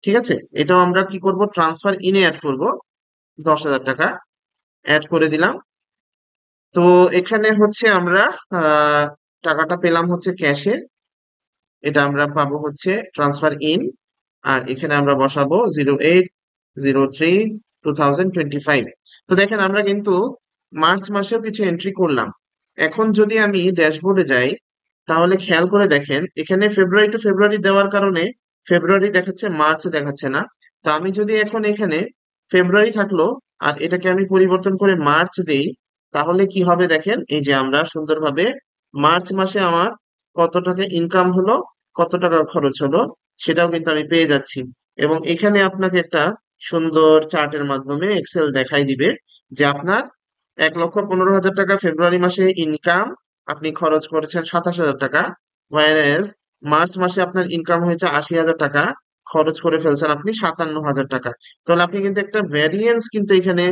ঠিক আছে, এটাও আমরা কি করব, ট্রান্সফার ইনে অ্যাড করব। 10,000 টাকা অ্যাড করে দিলাম। তো এখানে হচ্ছে আমরা আহ টাকাটা পেলাম হচ্ছে ক্যাশে, এটা আমরা পাবো হচ্ছে ট্রান্সফার ইন। আর এখানে আমরা বসাবো 08/03/2025। তো দেখেন আমরা কিন্তু মার্চ মাসেও কিছু এন্ট্রি করলাম। এখন যদি আমি ড্যাশবোর্ডে যাই, তাহলে খেয়াল করে দেখেন এখানে ফেব্রুয়ারি টু ফেব্রুয়ারি দেওয়ার কারণে ফেব্রুয়ারি দেখাচ্ছে, মার্চ দেখাচ্ছে না। তো আমি যদি এখন এখানে ফেব্রুয়ারি থাকলো আর এটাকে আমি পরিবর্তন করে মার্চ দেই, তাহলে কি হবে দেখেন, এই যে আমরা সুন্দরভাবে মার্চ মাসে আমার কত টাকা ইনকাম হলো, কত টাকা খরচ হলো, সেটাও কিন্তু আমি পেয়ে যাচ্ছি। এবং এখানে আপনাকে একটা সুন্দর চার্টের মাধ্যমে এক্সেল দেখাই দিবে যে আপনার 1,15,000 টাকা ফেব্রুয়ারি মাসে ইনকাম, আপনি খরচ করেছেন 27,000 টাকা। ওয়াইরাস মার্চ মাসে আপনার ইনকাম হয়েছে 80,000 টাকা, খরচ করে ফেলছেন আপনি 57,000 টাকা। তাহলে আপনি কিন্তু একটা ভ্যারিয়েন্স কিন্তু এখানে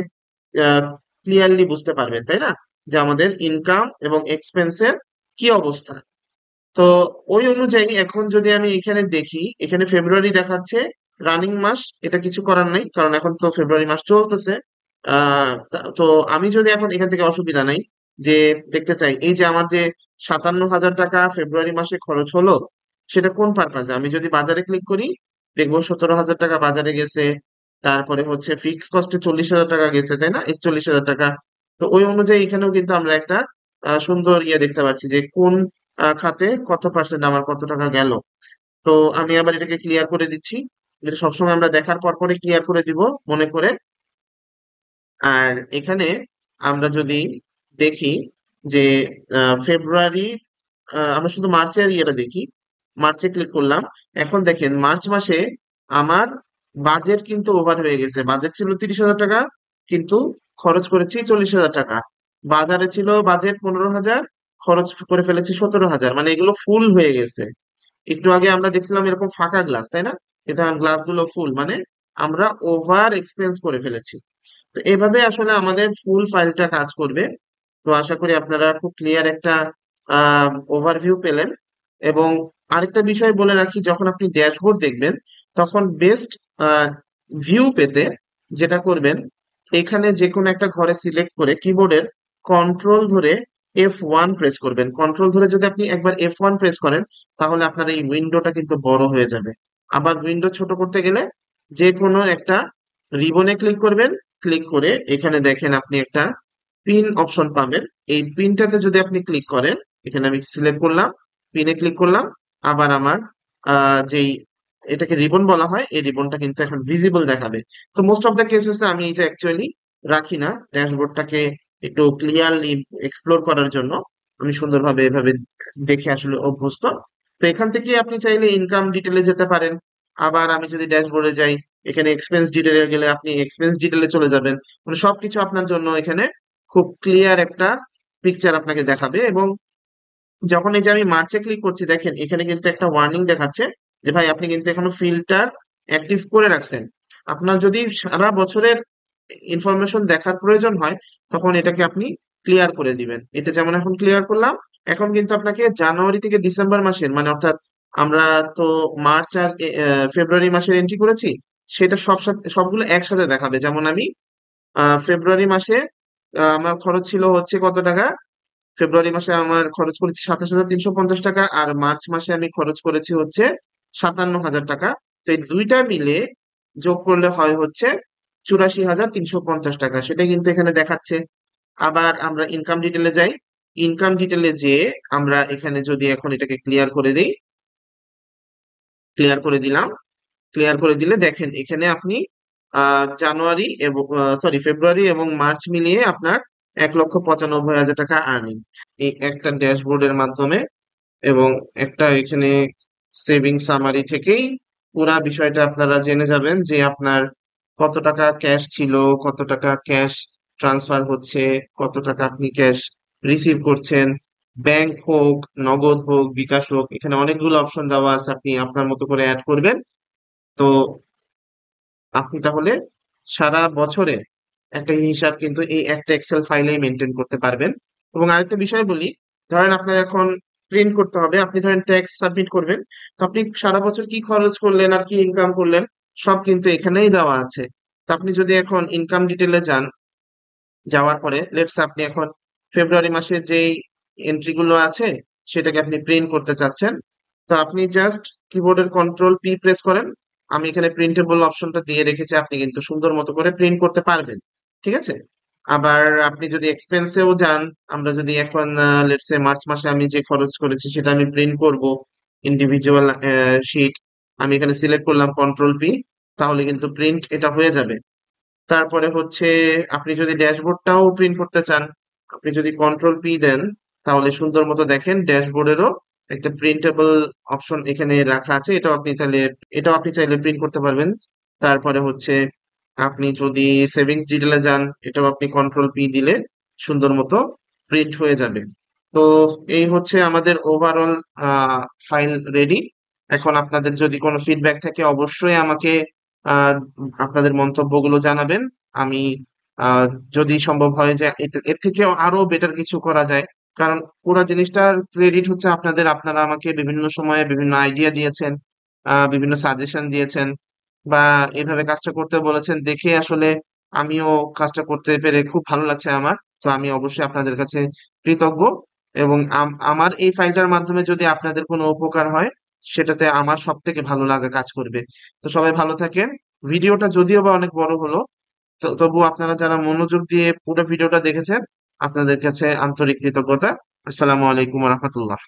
ক্লিয়ারলি বুঝতে পারবেন, তাই না? যে আমাদের ইনকাম এবং এক্সপেন্সের কি অবস্থা। তো ওই অনুযায়ী এখন যদি আমি এখানে দেখি, এখানে ফেব্রুয়ারি দেখাচ্ছে রানিং মাস, এটা কিছু করার নাই কারণ এখন তো ফেব্রুয়ারি মাস চলতেছে। তো আমি যদি এখন এখান থেকে, অসুবিধা নাই, যে দেখতে চাই এই যে আমার যে 57,000 টাকা ফেব্রুয়ারি মাসে খরচ হলো, সেটা কোন পারপাজে, আমি যদি বাজারে ক্লিক করি, দেখবো 17,000 টাকা বাজারে গেছে। তারপরে হচ্ছে ফিক্স কস্টে 40,000 টাকা গেছে, তাই না? এই 40,000 টাকা। তো ওই অনুযায়ী এখানেও কিন্তু আমরা একটা সুন্দর ইয়ে দেখতে পাচ্ছি যে কোন খাতে কত পার্সেন্ট আমার কত টাকা গেল। তো আমি আবার এটাকে ক্লিয়ার করে দিচ্ছি। এটা সবসময় আমরা দেখার পর পরে ক্লিয়ার করে দিব মনে করে। আর এখানে আমরা যদি দেখি যে ফেব্রুয়ারি, আমরা শুধু মার্চের ইয়েটা দেখি, মার্চে ক্লিক করলাম। এখন দেখেন মার্চ মাসে আমার বাজেট কিন্তু ওভার হয়ে গেছে। বাজেট ছিল 30,000 টাকা, কিন্তু খরচ করেছি 40,000 টাকা। বাজারে ছিল বাজেট 15,000, খরচ করে ফেলেছি 17,000, মানে এগুলো ফুল হয়ে গেছে। একটু আগে আমরা দেখছিলাম এরকম ফাঁকা গ্লাস, তাই না? এটা গ্লাস গুলো ফুল, মানে আমরা ওভার এক্সপেন্স করে ফেলেছি। তো এভাবে আসলে আমাদের ফুল ফাইলটা কাজ করবে। তো আশা করি আপনারা খুব ক্লিয়ার একটা ওভারভিউ পেলেন। এবং আরেকটা বিষয় বলে রাখি, যখন আপনি ড্যাশবোর্ড দেখবেন তখন বেস্ট ভিউ পেতে যেটা করবেন, এখানে যে কোনো একটা ঘরে সিলেক্ট করে কিবোর্ডের কন্ট্রোল ধরে F1 প্রেস করবেন। কন্ট্রোল ধরে যদি আপনি একবার F1 প্রেস করেন, তাহলে আপনার এই উইন্ডোটা কিন্তু বড় হয়ে যাবে। আবার উইন্ডো ছোট করতে গেলে যে কোনো একটা রিবনে ক্লিক করবেন। ক্লিক করে এখানে দেখেন আপনি একটা পিন অপশন পাবেন। এই পিনটাতে যদি আপনি ক্লিক করেন, এখানে আমি সিলেক্ট করলাম, পিনে ক্লিক করলাম, আবার আমার যেই এটাকে রিবন বলা হয়, এই রিবনটা কিন্তু এখন ভিজিবল দেখাবে। তো মোস্ট অফ দ্য কেসেস আমি এটা অ্যাকচুয়ালি রাখি না, ড্যাশবোর্ডটাকে একটু ক্লিয়ারলি এক্সপ্লোর করার জন্য আমি সুন্দরভাবে এভাবে দেখে আসলে অভ্যস্ত। তো এখান থেকে আপনি চাইলে ইনকাম ডিটেলে যেতে পারেন। আবার আমি যদি ড্যাশবোর্ডে যাই, এখানে এক্সপেন্স ডিটেলে গেলে আপনি এক্সপেন্স ডিটেলে চলে যাবেন। মানে সবকিছু আপনার জন্য এখানে খুব ক্লিয়ার একটা পিকচার আপনাকে দেখাবে। এবং যখন এই যে আমি মার্চে ক্লিক করছি, দেখেন এখানে কিন্তু একটা ওয়ার্নিং দেখাচ্ছে যে ভাই আপনি কিন্তু এখনো ফিল্টার অ্যাক্টিভ করে রাখছেন। আপনার যদি সারা বছরের ইনফরমেশন দেখার প্রয়োজন হয়, তখন এটাকে আপনি ক্লিয়ার করে দিবেন। এটা যেমন এখন ক্লিয়ার করলাম। এখন কিন্তু আপনাকে জানুয়ারি থেকে ডিসেম্বর মাসের, মানে অর্থাৎ আমরা তো মার্চ আর ফেব্রুয়ারি মাসের এন্ট্রি করেছি, সেটা সবগুলো একসাথে দেখাবে। যেমন আমি ফেব্রুয়ারি মাসে আমার খরচ ছিল হচ্ছে কত টাকা। ফেব্রুয়ারি মাসে আমার খরচ করেছি 27,350 টাকা, আর মার্চ মাসে আমি খরচ করেছি হচ্ছে 57,000 টাকা। তো এই দুইটা মিলে যোগ করলে হয় হচ্ছে 84,350 টাকা, সেটা কিন্তু এখানে দেখাচ্ছে। আবার আমরা ইনকাম ডিটেলে যাই। ইনকাম ডিটেলে যে আমরা এখানে যদি এখন এটাকে ক্লিয়ার করে দিই, ক্লিয়ার করে দিলাম। ক্লিয়ার করে দিলে দেখেন এখানে আপনি জানুয়ারি এবং ফেব্রুয়ারি এবং মার্চ মিলিয়ে আপনার 1,95,000 টাকা আর্নিং এই একটা ড্যাশবোর্ডের মাধ্যমে। এবং একটা এখানে সেভিং সামারি থেকেই পুরা বিষয়টা আপনারা জেনে যাবেন যে আপনার কত টাকা ক্যাশ ছিল, কত টাকা ক্যাশ ট্রান্সফার হচ্ছে, কত টাকা আপনি ক্যাশ রিসিভ করছেন, ব্যাংক হোক, নগদ হোক, বিকাশ হোক, এখানে অনেকগুলো অপশন দেওয়া আছে, আপনি আপনার মতো করে অ্যাড করবেন। তো আপনি তাহলে সারা বছরে একটা হিসাব কিন্তু এই একটা এক্সেল ফাইলেই মেনটেন করতে পারবেন। এবং আরেকটা বিষয় বলি, ধরেন আপনার এখন প্রিন্ট করতে হবে, আপনি ধরেন ট্যাক্স সাবমিট করবেন। তো আপনি সারা বছর কি খরচ করলেন আর কি ইনকাম করলেন, সব কিন্তু এখানেই দেওয়া আছে। তো আপনি যদি এখন ইনকাম ডিটেলে যান, যাওয়ার পরে লেটস আপনি এখন ফেব্রুয়ারি মাসের যেই এন্ট্রিগুলো আছে সেটাকে আপনি প্রিন্ট করতে চাচ্ছেন। তো আপনি জাস্ট কিবোর্ডের কন্ট্রোল পি প্রেস করেন। আমি এখানে প্রিন্টেবল অপশনটা দিয়ে রেখেছি, আপনি কিন্তু সুন্দর মতো করে প্রিন্ট করতে পারবেন। ঠিক আছে। আবার আপনি যদি এক্সপেন্সেও যান, আমরা যদি এখন লেটস সে মার্চ মাসে আমি যে খরচ করেছি সেটা আমি প্রিন্ট করব ইন্ডিভিজুয়াল শিট, আমি এখানে সিলেক্ট করলাম কন্ট্রোল পি, তাহলে কিন্তু প্রিন্ট এটা হয়ে যাবে। তারপরে হচ্ছে আপনি যদি ড্যাশবোর্ডটাও প্রিন্ট করতে চান, আপনি যদি কন্ট্রোল পি দেন, তাহলে সুন্দর মতো দেখেন ড্যাশবোর্ডেরও একটা প্রিন্টেবল অপশন এখানে রাখা আছে, এটাও আপনি চাইলে প্রিন্ট করতে পারবেন। তারপরে হচ্ছে আপনি যদি সেভিংস ডিটেলে যান, এটাও আপনি কন্ট্রোল পি দিলে সুন্দর মতো প্রিন্ট হয়ে যাবে। তো এই হচ্ছে আমাদের ওভারঅল ফাইল রেডি। এখন আপনাদের যদি কোনো ফিডব্যাক থাকে অবশ্যই আমাকে আহ, আপনাদের মন্তব্যগুলো জানাবেন। আমি আহ, যদি সম্ভব হয় যে এর থেকেও আরো বেটার কিছু করা যায়, কারণ পুরো জিনিসটার ক্রেডিট হচ্ছে আপনাদের। আপনারা আমাকে বিভিন্ন সময়ে বিভিন্ন আইডিয়া দিয়েছেন, বিভিন্ন সাজেশন দিয়েছেন, বা এভাবে কাজটা করতে বলেছেন, দেখে আসলে আমিও কাজটা করতে পেরে খুব ভালো লাগছে আমার। তো আমি অবশ্যই আপনাদের কাছে কৃতজ্ঞ। এবং আমার এই ফাইলটার মাধ্যমে যদি আপনাদের কোনো উপকার হয়, সেটাতে আমার সব থেকে ভালো লাগা কাজ করবে। তো সবাই ভালো থাকেন। ভিডিওটা যদিও বা অনেক বড় হলো, তবু আপনারা যারা মনোযোগ দিয়ে পুরো ভিডিওটা দেখেছেন, আপনাদের কাছে আন্তরিক কৃতজ্ঞতা। আসসালামু আলাইকুম রহমতুল্লাহ।